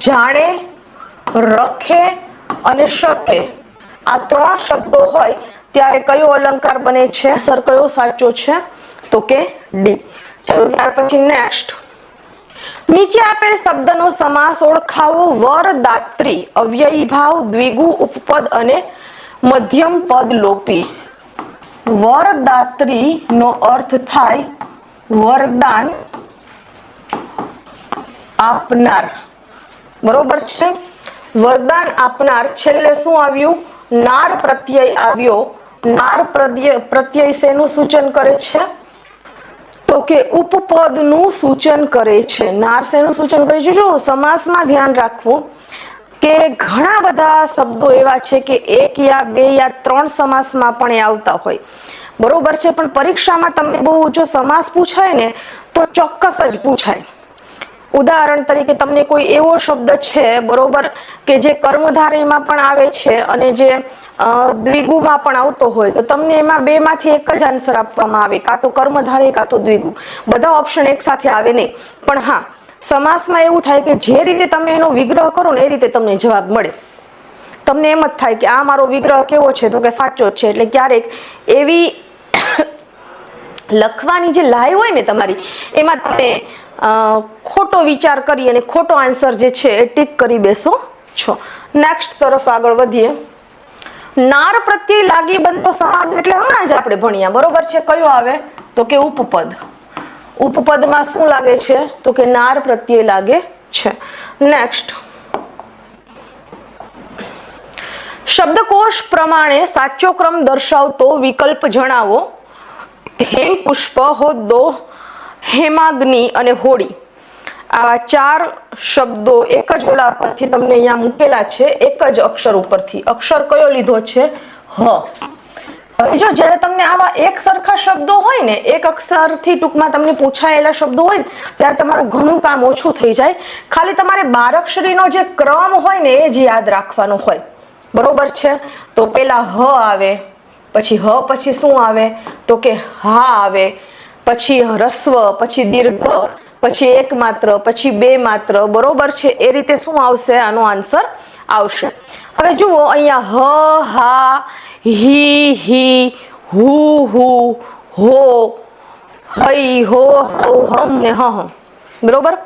જાણે, રખે અને શકે આ 3 શબ્દો હોય ત્યારે કયો અલંકાર બને છે? સર કયો સાચો છે? તો કે ડી. ચાલો ત્યાર પછી નેક્સ્ટ, નીચે આપેલ શબ્દનો સમાસ ઓળખાવો. વરદાત્રી અવ્યયી ભાવ, દ્વિગુ ઉપપદ અને મધ્યમ પદ લોપી. વરદાત્રી નો અર્થ થાય વરદાન આપનાર, બરોબર છે. વરદાન આપનાર. છેલ્લે શું આવ્યું? નાર પ્રત્યય આવ્યો. નાર પ્રત્યય શેનું સૂચન કરે છે? તો કે ઉપપદનું સૂચન કરે છે. નાર શેનું સૂચન કરે છે? જો સમાસમાં ધ્યાન રાખવું કે ઘણા બધા શબ્દો એવા છે કે 1 યા 2 યા 3 સમાસમાં પણ એ આવતા હોય, બરોબર છે. પણ પરીક્ષામાં તમને બહુ જો સમાસ પૂછાય ને તો ચોક્કસ જ પૂછાય. ઉદાહરણ તરીકે તમને કોઈ એવો શબ્દ છે, બરોબર, કે જે કર્મધારયમાં પણ આવે છે અને જે દ્વિગુમાં પણ આવતો હોય, તો તમને એમાં 2 માંથી એક જ આન્સર આપવામાં આવે, કાં તો કર્મધારય કાં તો દ્વિગુ. બધા ઓપ્શન એક સાથે આવે નહીં. પણ હા, સમાસમાં એવું થાય કે જે રીતે તમે એનો વિગ્રહ કરો ને એ રીતે તમને જવાબ મળે. તમને એમ જ થાય કે આ મારો વિગ્રહ કેવો છે? તો કે સાચો જ છે. એટલે ક્યારેક એવી લખવાની જે લાઈ હોય ને તમારી, એમાં તમે ખોટો વિચાર કરી અને ખોટો આન્સર જે છે એ ટીક કરી બેસો છો. નેક્સ્ટ તરફ આગળ વધીએ. નાર પ્રત્યે લાગી બનતો સમાસ એટલે હમણાં જ આપણે ભણ્યા, બરોબર છે. કયો આવે? તો કે ઉપપદ. ઉપપદમાં શું લાગે છે? તો કે નાર પ્રત્યે લાગે છે. નેક્સ્ટ, શબ્દકોશ પ્રમાણે સાચો ક્રમ દર્શાવતો વિકલ્પ જણાવો. હેમ પુષ્પ, હોદ્દો, હેમાગ્નિ અને હોળી. આવા 4 શબ્દો એક જ ઓલા પરથી તમને અહીંયા મૂકેલા છે, એક જ અક્ષર ઉપરથી. અક્ષર કયો લીધો છે? હ. હવે જો જ્યારે તમને આવા એક સરખા શબ્દો હોય ને, એક અક્ષરથી ટૂંકમાં તમને પૂછાયેલા શબ્દો હોય ને, ત્યારે તમારું ઘણું કામ ઓછું થઈ જાય. ખાલી તમારે 12 અક્ષરીનો જે ક્રમ હોય ને એ જ યાદ રાખવાનો હોય, બરોબર છે. તો પેલા હ આવે, પછી હ પછી શું આવે? તો કે હા આવે, પછી હ્રસ્વ, પછી દીર્ઘ, પછી એક માત્ર, પછી 2 માત્ર, બરોબર છે. એ રીતે શું આવશે? આનો આન્સર આવશે. હવે જુઓ અહીંયા હ, હા, હી, હી, હુ, હુ, હો, હઈ, હો, હૌ, હમ ને હમ, બરોબર.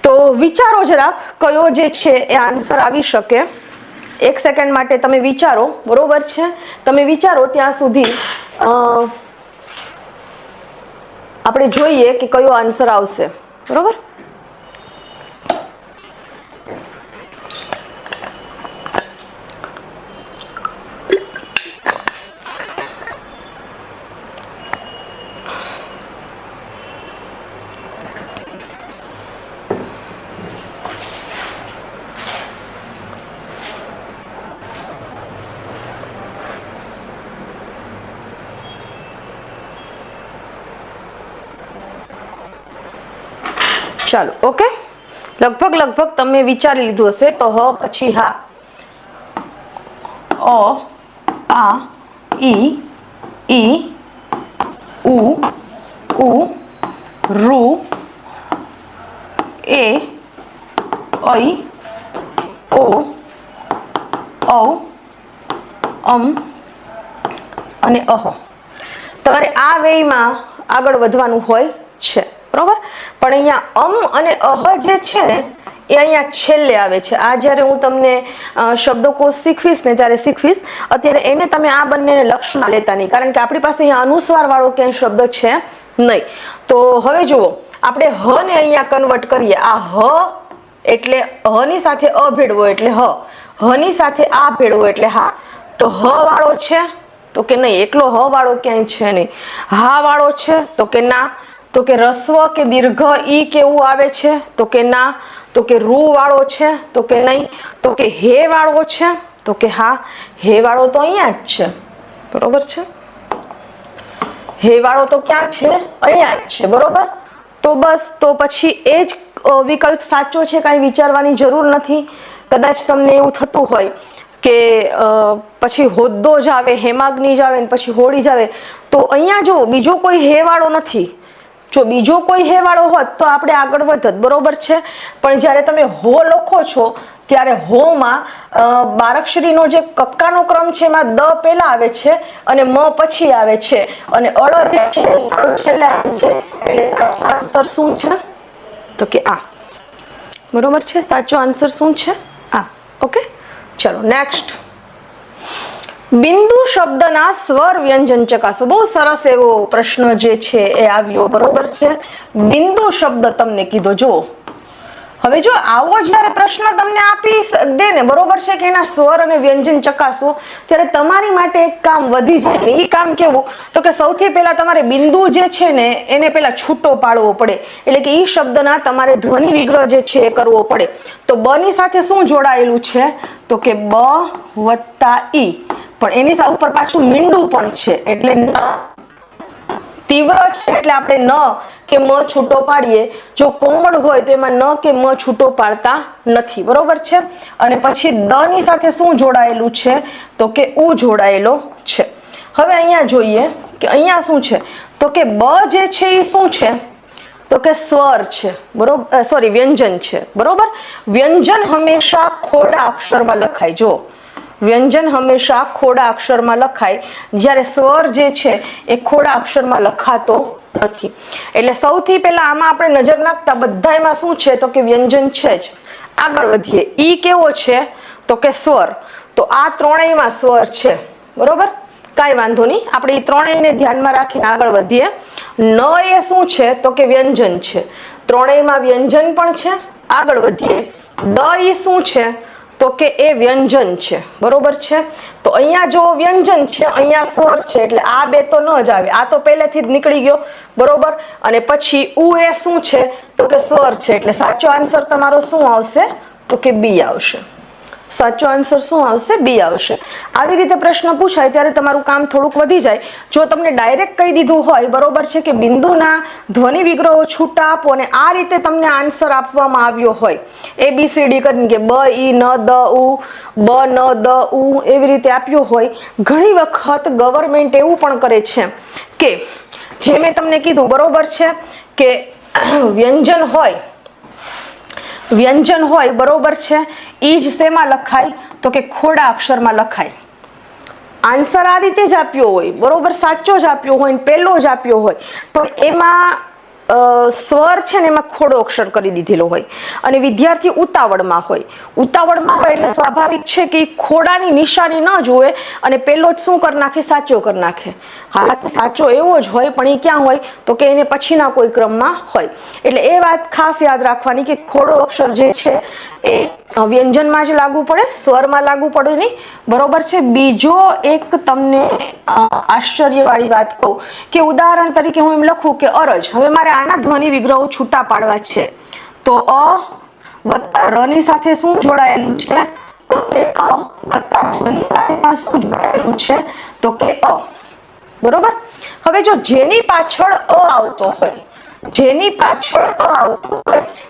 તો વિચારો જરાક કયો જે છે એ આન્સર આવી શકે. 1 સેકન્ડ માટે તમે વિચારો, બરોબર છે. તમે વિચારો ત્યાં સુધી આપણે જોઈએ કે કયો આન્સર આવશે, બરોબર. ચાલો, ઓકે. લગભગ તમે વિચારી લીધું હશે. તો હ પછી હા, અ, આ, ઈ, ઉ, ઋ, એ, ઐ, ઓ, ઔ, અને અહ. તમારે આ વેયમાં આગળ વધવાનું હોય છે, બરોબર. પણ અહીંયા અને અહ જે છે ને એ અહીંયા છેલ્લે આવે છે. આ જ્યારે હું તમને શબ્દકોશ શીખવીશ ને ત્યારે શીખવીશ. અત્યારે એને તમે આ બંનેને લક્ષમાં લેતા નહીં, કારણ કે આપણી પાસે અહીંયા અનુસ્વાર વાળો ક્યાંય શબ્દ છે નહીં. તો હવે જુઓ, આપણે હ ને અહીંયા કન્વર્ટ કરીએ. આ હ એટલે હ ની સાથે અ ભેળવો એટલે હ, હ ની સાથે આ ભેળવો એટલે હા. તો હ વાળો છે? તો કે નહીં. એકલો હ વાળો ક્યાંય છે નહીં. હા વાળો છે? તો કે ના. તો કે રસ્વ કે દીર્ઘ ઈ કેવું આવે છે? તો કે ના. તો કે રૂ વાળો છે? તો કે નહીં. તો કે હે વાળો છે? તો કે હા. હે વાળો તો અહીંયા જ છે, બરોબર છે. હે વાળો તો ક્યાં છે? અહીંયા જ છે, બરોબર. તો બસ, તો પછી એ જ વિકલ્પ સાચો છે, કાંઈ વિચારવાની જરૂર નથી. કદાચ તમને એવું થતું હોય કે પછી હોદ્દો જ આવે, હેમાગ્નિ જ આવે ને પછી હોળી જ આવે, તો અહીંયા જો બીજો કોઈ હે વાળો નથી. જો બીજો કોઈ હે વાળો હોત તો આપણે આગળ વધત, બરોબર છે. પણ જ્યારે તમે હો લખો છો ત્યારે હોમાં બારાક્ષરીનો જે કક્કાનો ક્રમ છે એમાં દ પહેલા આવે છે અને મ પછી આવે છે અને અળ જે છે છેલ્લે આવે છે. એટલે આન્સર શું છે? તો કે આ. બરોબર છે. સાચો આન્સર શું છે? આ. ઓકે, ચલો નેક્સ્ટ. બિંદુ શબ્દના સ્વર વ્યંજન ચકાસો. બહુ સરસ એવો પ્રશ્ન જે છે એ આવ્યો, બરોબર છે. બિંદુ શબ્દ તમને કીધો. જો હવે જો આવો જ્યારે પ્રશ્ન તમને આપી દે ને, બરોબર છે, કે એના સ્વર અને વ્યંજન ચકાસો, ત્યારે તમારી માટે એક કામ વધી જાય. એ કામ કેવું? તો કે સૌથી પહેલા તમારે બિંદુ જે છે ને એને પહેલા છૂટો પાડવો પડે. એટલે કે ઈ શબ્દના તમારે ધ્વનિ વિગ્રહ જે છે એ કરવો પડે. તો બ ની સાથે શું જોડાયેલું છે? તો કે બ વત્તા ઈ, પણ એની સાથે ઉપર પાછું મીંડું પણ છે એટલે તીવ્ર છે એટલે આપણે ન કે મ છૂટો પાડીએ. જો કોમળ હોય તો એમાં ન કે મ છૂટો પાડતા નથી, બરોબર છે. અને પછી દ ની સાથે શું જોડાયેલું છે? તો કે ઉ જોડાયેલો છે. હવે અહીંયા જોઈએ કે અહીંયા શું છે? તો કે બ જે છે એ શું છે? તો કે સ્વર છે, બરોબર, સોરી વ્યંજન છે, બરોબર. વ્યંજન હંમેશા ખોડા અક્ષરમાં લખાય. જો વ્યંજન હંમેશા ખોડા અક્ષરમાં લખાય, જ્યારે સ્વર જે છે એ ખોડા અક્ષરમાં લખાતો નથી. એટલે સૌથી પહેલા આમાં આપણે નજર નાખતા બધામાં શું છે? તો કે વ્યંજન છે જ. આગળ વધીએ. ઈ કેવો છે? તો કે સ્વર. તો આ ત્રણેયમાં સ્વર છે, બરોબર. કાંઈ વાંધો નહીં, આપણે એ ત્રણેયને ધ્યાનમાં રાખીને આગળ વધીએ. ન એ શું છે? તો કે વ્યંજન છે. ત્રણેયમાં વ્યંજન પણ છે. આગળ વધીએ. દ ઈ શું છે? તો કે એ વ્યંજન છે, બરોબર છે. તો અહીંયા જો વ્યંજન છે, અહીંયા સ્વર છે, એટલે આ બે તો ન જ આવે. આ તો પહેલેથી જ નીકળી ગયો, બરોબર. અને પછી ઉ એ શું છે? તો કે સ્વર છે. એટલે સાચો આન્સર તમારો શું આવશે? તો કે બી આવશે. સાચો આન્સર શું આવશે? બી આવશે. આવી રીતે પ્રશ્ન પૂછાય ત્યારે તમારું કામ થોડુંક વધી જાય. જો તમને ડાયરેક્ટ કહી દીધું હોય, બરોબર છે, કે બિંદુના ધ્વનિ વિગ્રહો છૂટા આપો અને આ રીતે તમને આન્સર આપવામાં આવ્યો હોય ABCD કરીને કે બ ઈ ન દ ઉ, બ ન દ ઉ, એવી રીતે આપ્યો હોય. ઘણી વખત ગવર્મેન્ટ એવું પણ કરે છે કે જે મેં તમને કીધું, બરોબર છે, કે વ્યંજન હોય, બરોબર છે, ઈ જ શેમાં લખાય? તો કે ખોડા અક્ષરમાં લખાય. આન્સર આ રીતે જ આપ્યો હોય, બરોબર, સાચો જ આપ્યો હોય, પહેલો જ આપ્યો હોય, પણ એમાં સ્વર છે ને એમાં ખોડો અક્ષર કરી દીધેલો હોય અને વિદ્યાર્થી ઉતાવળમાં હોય એટલે સ્વાભાવિક છે કે ખોડાની નિશાની ન જોવે અને પેલો જ શું કરી નાખે? સાચો કરી નાખે. હા, સાચો એવો જ હોય, પણ એ ક્યાં હોય? તો કે એને પછીના કોઈ ક્રમમાં હોય. એટલે એ વાત ખાસ યાદ રાખવાની કે ખોડો અક્ષર જે છે એ વ્યંજનમાં જ લાગુ પડે, સ્વરમાં લાગુ પડે નહીં, બરોબર છે. બીજો એક તમને આશ્ચર્યવાળી વાત કહું કે ઉદાહરણ તરીકે હું એમ લખું કે અરજ. હવે મારે આના ધ્વનિ વિગ્રહો છૂટા પાડવા છે, તો અ વત્તા ર ની સાથે શું જોડાયેલું છે? તો કે અ વત્તા ર ની સાથે શું જોડાયેલું છે? તો કે અ, બરોબર. હવે જો જેની પાછળ અ આવતો હોય,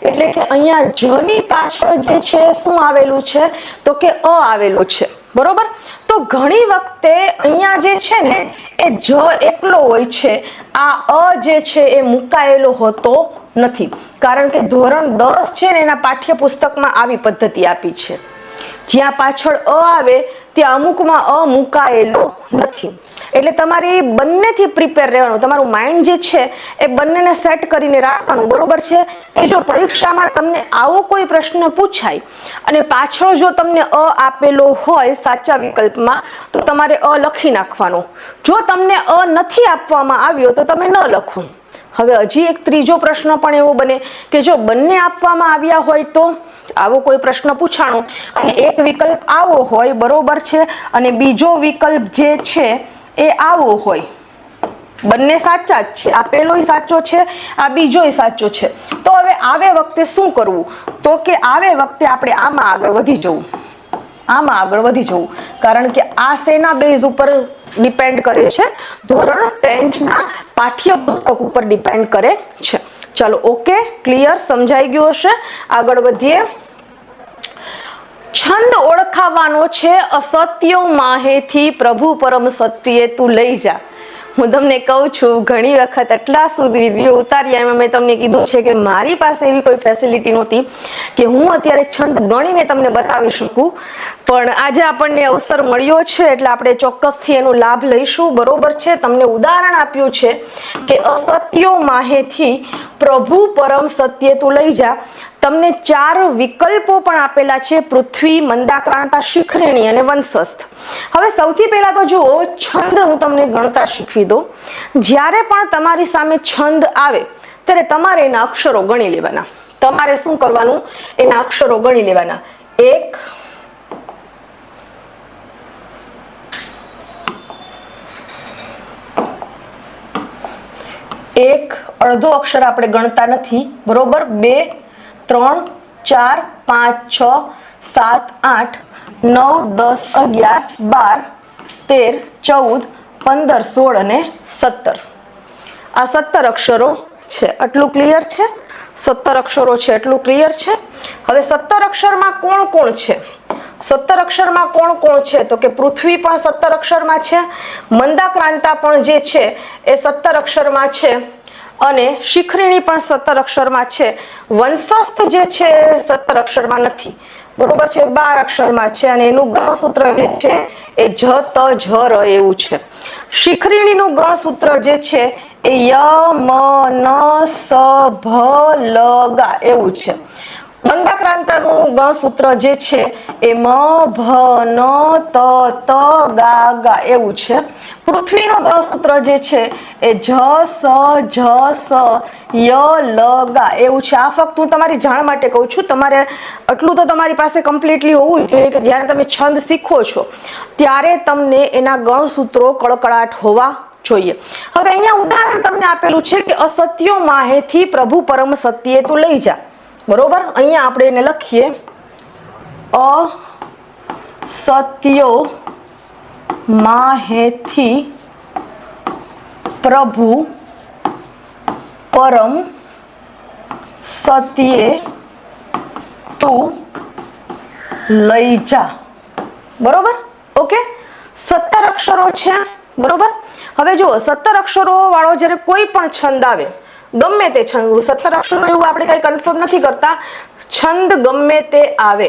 એટલે કે અહીંયા જ ની પાછળ જે છે શું આવેલું છે? તો કે અ આવેલું છે, બરોબર. તો ઘણી વખતે અહીંયા જે છે ને એ જ એકલો હોય છે, આ અ જે છે એ મુકાયેલો હોતો નથી. કારણ કે ધોરણ 10 છે ને એના પાઠ્યપુસ્તકમાં આવી પદ્ધતિ આપી છે, જ્યાં પાછળ અ આવે ત્યાં અમુકમાં અ મુકાયેલો નથી. એટલે તમારે બંનેથી પ્રિપેર રહેવાનું. તમારું માઇન્ડ જે છે એ બંનેને સેટ કરીને રાખવાનું, બરોબર છે. એ જો પરીક્ષામાં તમને આવો કોઈ પ્રશ્ન પૂછાય અને પાછળ જો તમને અ આપેલો હોય સાચા વિકલ્પમાં, તો તમારે અ લખી નાખવાનો. જો તમને અ નથી આપવામાં આવ્યો તો તમે ન લખો. હવે હજી એક ત્રીજો પ્રશ્ન પણ એવો બને કે જો બંને આપવામાં આવ્યા હોય તો આવો કોઈ પ્રશ્ન પૂછાણો અને એક વિકલ્પ આવો હોય, બરોબર છે, અને બીજો વિકલ્પ જે છે એ આવો હોય. બંને સાચા જ છે, આ પહેલોય સાચો છે, આ બીજોય સાચો છે. તો હવે આવે વખતે શું કરવું? તો કે આવે વખતે આપણે આમાં આગળ વધી જવું, કારણ કે આ શેના બેઝ ઉપર ડિપેન્ડ કરે છે? ધોરણ 10th ના પાઠ્યપુસ્તક ઉપર ડિપેન્ડ કરે છે. ચલો, ઓકે, ક્લિયર, સમજાઈ ગયું હશે. આગળ વધીએ. છંદ ઓળખાવાનો છે, અસત્યો માહેથી પ્રભુ પરમ સત્યે તું લઈ જા. હું તમને કહું છું, ઘણી વખત એટલા સુધી વિડીયો ઉતાર્યા એમાં મેં તમને કીધું છે કે મારી પાસે એવી કોઈ ફેસિલિટી નહોતી કે હું અત્યારે છંદ ગણીને તમને બતાવી શકું, પણ આજે આપણને અવસર મળ્યો છે એટલે આપણે ચોક્કસથી એનો લાભ લઈશું. બરોબર છે. તમને ઉદાહરણ આપ્યું છે કે અસત્યો માહેથી પ્રભુ પરમ સત્ય તું લઈ જા. તમને 4 વિકલ્પો પણ આપેલા છે, પૃથ્વી, મંદાક્રાંતા, શિખરેણી અને વંશસ્થ. હવે સૌથી પહેલા તો જુઓ, છંદ હું તમને ગણતા શીખવી દઉં. જ્યારે પણ તમારી સામે છંદ આવે ત્યારે તમારે એના અક્ષરો ગણી લેવાના. તમારે શું કરવાનું? એના અક્ષરો ગણી લેવાના. 1 અડધો અક્ષર આપણે ગણતા નથી. બરોબર. 2 3 4 5 6 7 8 9 10 11 12 13 14 15 16 અને 17. આ 17 અક્ષરો છે. આટલું ક્લિયર છે? 17 અક્ષરો છે, એટલું ક્લિયર છે. હવે 17 અક્ષરમાં કોણ કોણ છે? 17 અક્ષરમાં કોણ કોણ છે? તો કે પૃથ્વી પણ 17 અક્ષરમાં છે, મંદાક્રાંતા પણ જે છે એ 17 અક્ષરમાં છે, અને શિખરીણી પણ 17 અક્ષરમાં છે. વંશસ્થ જે છે 17 અક્ષરમાં નથી. બરોબર છે. 12 અક્ષરમાં છે, અને એનું ગણસૂત્ર જે છે એ જ ત જ ર એવું છે. શિખરીણીનું ગણસૂત્ર જે છે એ ય મ ન સ ભ લ ગા એવું છે. મંદાક્રાંતાનું ગણસૂત્ર જે છે એ મ ભ ન ત ત ગા ગા એવું છે. પૃથ્વીનું ગણસૂત્ર જે છે એ જ સ જ સ ય લ ગા એવું છે. આ ફક્ત હું તમારી જાણ માટે કહું છું. તમારે આટલું તો તમારી પાસે કમ્પ્લીટલી હોવું જોઈએ કે જ્યારે તમે છંદ શીખો છો ત્યારે તમને એના ગણસૂત્રો કળકળાટ હોવા જોઈએ. હવે અહીંયા ઉદાહરણ તમને આપેલું છે કે અસત્યો માહેથી પ્રભુ પરમ સત્યે તું લઈ જા. બરોબર. અહીંયા આપણે એને લખીએ, અસત્યો માહેથી પ્રભુ પરમ સત્યે તું લઈ જા. બરોબર. ઓકે. 17 અક્ષરો છે. બરોબર. હવે જુઓ, 17 અક્ષરો વાળો જ્યારે કોઈ પણ છંદ આવે, ગમે તે છંદ, 17 અક્ષરો એવું આપણે કઈ કન્ફર્મ નથી કરતા, છંદ ગમે તે આવે,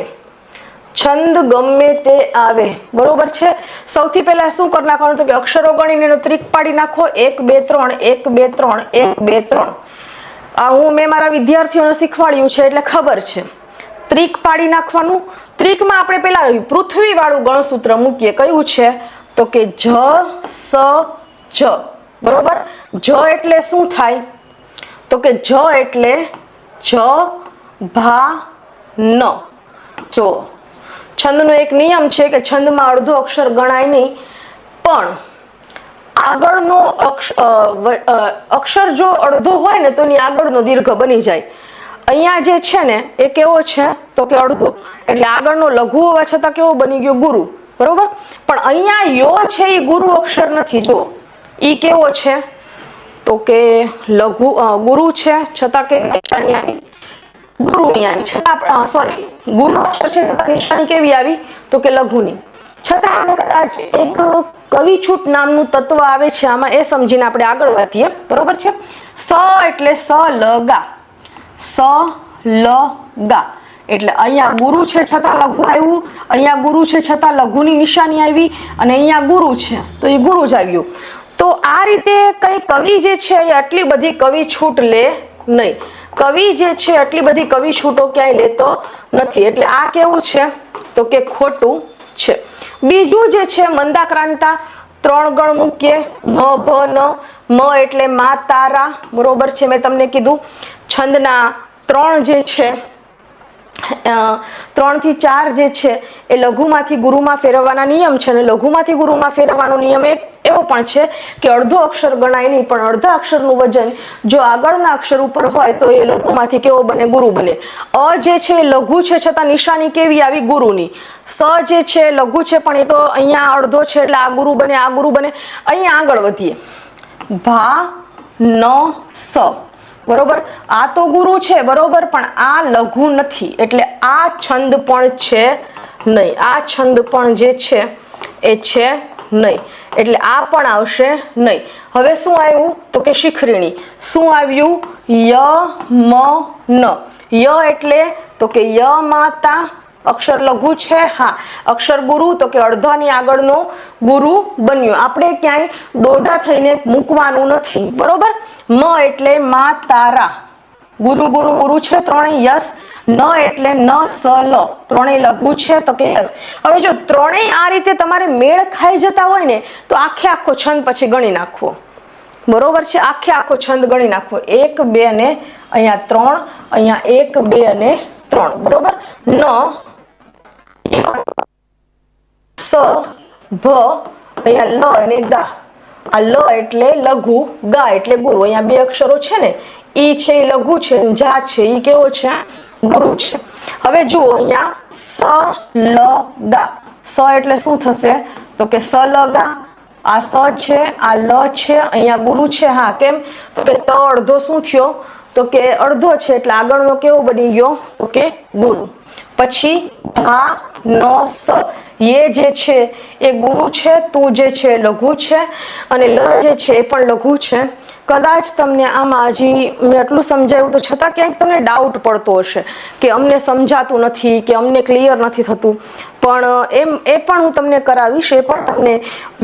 છંદ ગમે તે આવે. બરોબર છે. સૌથી પહેલા શું કરી નાખવાનું? તો કે અક્ષરો ગણીને એનો ત્રિક પાડી નાખો. 1 2 3 1 2 3 1 2 3. આ મેં મારા વિદ્યાર્થીઓને શીખવાડ્યું છે એટલે ખબર છે. ત્રિક પાડી નાખવાનું. ત્રિકમાં આપણે પેલા પૃથ્વી વાળું ગણસૂત્ર મૂકીએ. કયું છે? તો કે જ સ જ. બરોબર. જ એટલે શું થાય? તો કે જ એટલે જ ભા ન. જો છંદનો એક નિયમ છે કે છંદમાં અડધો અક્ષર ગણાય નહીં, પણ આગળનો અક્ષર જો અડધો હોય ને તો એની આગળનો દીર્ઘ બની જાય. અહીંયા જે છે ને એ કેવો છે? તો કે અડધો, એટલે આગળનો લઘુ હોવા છતાં કેવો બની ગયો? ગુરુ. બરોબર. પણ અહીંયા યો છે એ ગુરુ અક્ષર નથી. જો ઈ કેવો છે? તો કે લઘુ ગુરુ છે, છતાં કે ગુરુની આવી, છતાં સોરી ગુરુ અક્ષર છે છતાં નિશાની કેવી આવી? તો કે લઘુની. છતાં આપણે કદાચ એક કવિછૂટ નામનું તત્વ આવે છે આમાં, એ સમજીને આપણે આગળ વધીએ. બરોબર છે. સ એટલે સ લ ગા, સ લ ગા. એટલે અહીંયા ગુરુ છે છતાં લઘુ આવ્યું, અહીંયા ગુરુ છે છતાં લઘુની નિશાની આવી, અને અહીંયા ગુરુ છે તો એ ગુરુ જ આવ્યું. તો આ રીતે કઈ કવિ જે છે એ આટલી બધી કવિ છૂટ લે નહીં. કવિ જે છે આટલી બધી કવિ છૂટો ક્યાંય લેતો નથી. એટલે આ કેવું છે? તો કે ખોટું છે. બીજું જે છે મંદાક્રાંતા, 3 ગણ મૂકીએ. મ ભ ન. મ એટલે મા તારા. બરોબર છે. મેં તમને કીધું છંદના 3 જે છે 3 થી 4 જે છે એ લઘુમાંથી ગુરુમાં ફેરવવાના નિયમ છે, અને લઘુમાંથી ગુરુમાં ફેરવવાનો નિયમ એક એવો પણ છે કે અડધો અક્ષર ગણાય નહીં, પણ અડધા અક્ષરનું વજન જો આગળના અક્ષર ઉપર હોય તો એ લઘુમાંથી કેવો બને? ગુરુ બને. અ જે છે લઘુ છે છતાં નિશાની કેવી આવી? ગુરુની. સ જે છે લઘુ છે પણ એ તો અહીંયા અડધો છે એટલે આ ગુરુ બને, આ ગુરુ બને. અહીંયા આગળ વધીએ. ભા ન સ. બરોબર. આ તો ગુરુ છે. બરોબર. પણ આ લઘુ નથી, એટલે આ છંદ પણ છે નહીં. આ છંદ પણ જે છે એ છે નહીં, એટલે આ પણ આવશે નહીં. હવે શું આવ્યું તો કે શિખરીણી. શું આવ્યું? ય મ ન. ય એટલે તો કે ય માતા અક્ષર લઘુ છે, હા. અક્ષર ગુરુ તો કે અડધાની આગળનો ગુરુ બન્યો. આપણે ક્યાંય દોઢા થઈને મૂકવાનું નથી, બરોબર. મ એટલે મા તારા, ગુરુ ગુરુ ગુરુ છે ત્રણેય યસ. ન એટલે ન સ લ ત્રણેય લઘુ છે તો કે યસ. હવે જો ત્રણેય આ રીતે તમારે મેળ ખાઈ જતા હોય ને તો આખો છંદ પછી ગણી નાખવો, બરોબર છે. આખો છંદ ગણી નાખવો. 1 2 ને અહીંયા 3, અહીંયા 1 2 અને 3, બરોબર. ન સ ભ અહીંયા લ અને ગા. આ લ એટલે લઘુ, ગા એટલે ગુરુ. અહીંયા બે અક્ષરો છે ને, ઈ છે એ લઘુ છે, જા છે ઈ કેવો છે? ગુરુ છે. હવે જુઓ અહીંયા સ લ ગા. સ એટલે શું થશે તો કે સ લ ગા. આ સ છે, આ લ છે, અહીંયા ગુરુ છે, હા. કેમ તો કે ત અડધો શું થયો તો કે અડધો છે, એટલે આગળનો કેવો બની ગયો તો કે ગુરુ. પછી ભા નો સ. ये जे छे ए गुरु छे, तू जे छे लघु छे અને ल જે છે એ પણ લઘુ છે. કદાચ તમને આમાં હજી મેં આટલું સમજાવ્યું તો છતાં ક્યાંક તમને ડાઉટ પડતો હશે કે અમને સમજાતું નથી કે અમને ક્લિયર નથી થતું, પણ એ પણ હું તમને કરાવીશ, એ પણ તમને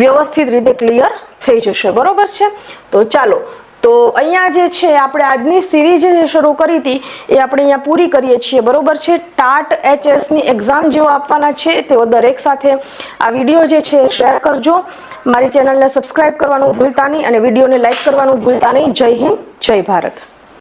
વ્યવસ્થિત રીતે ક્લિયર થઈ જશે, બરોબર છે. તો ચાલો, તો અહીંયા જે છે આપણે આજની સિરીઝ જે શરૂ કરી હતી એ આપણે અહીંયા પૂરી કરીએ છીએ, બરોબર છે. ટાટ HS ની એક્ઝામ જેઓ આપવાના છે તેઓ દરેક સાથે આ વિડીયો જે છે શેર કરજો. મારી ચેનલને સબસ્ક્રાઇબ કરવાનું ભૂલતા નહીં અને વિડીયોને લાઈક કરવાનું ભૂલતા નહીં. જય હિન્દ, જય ભારત.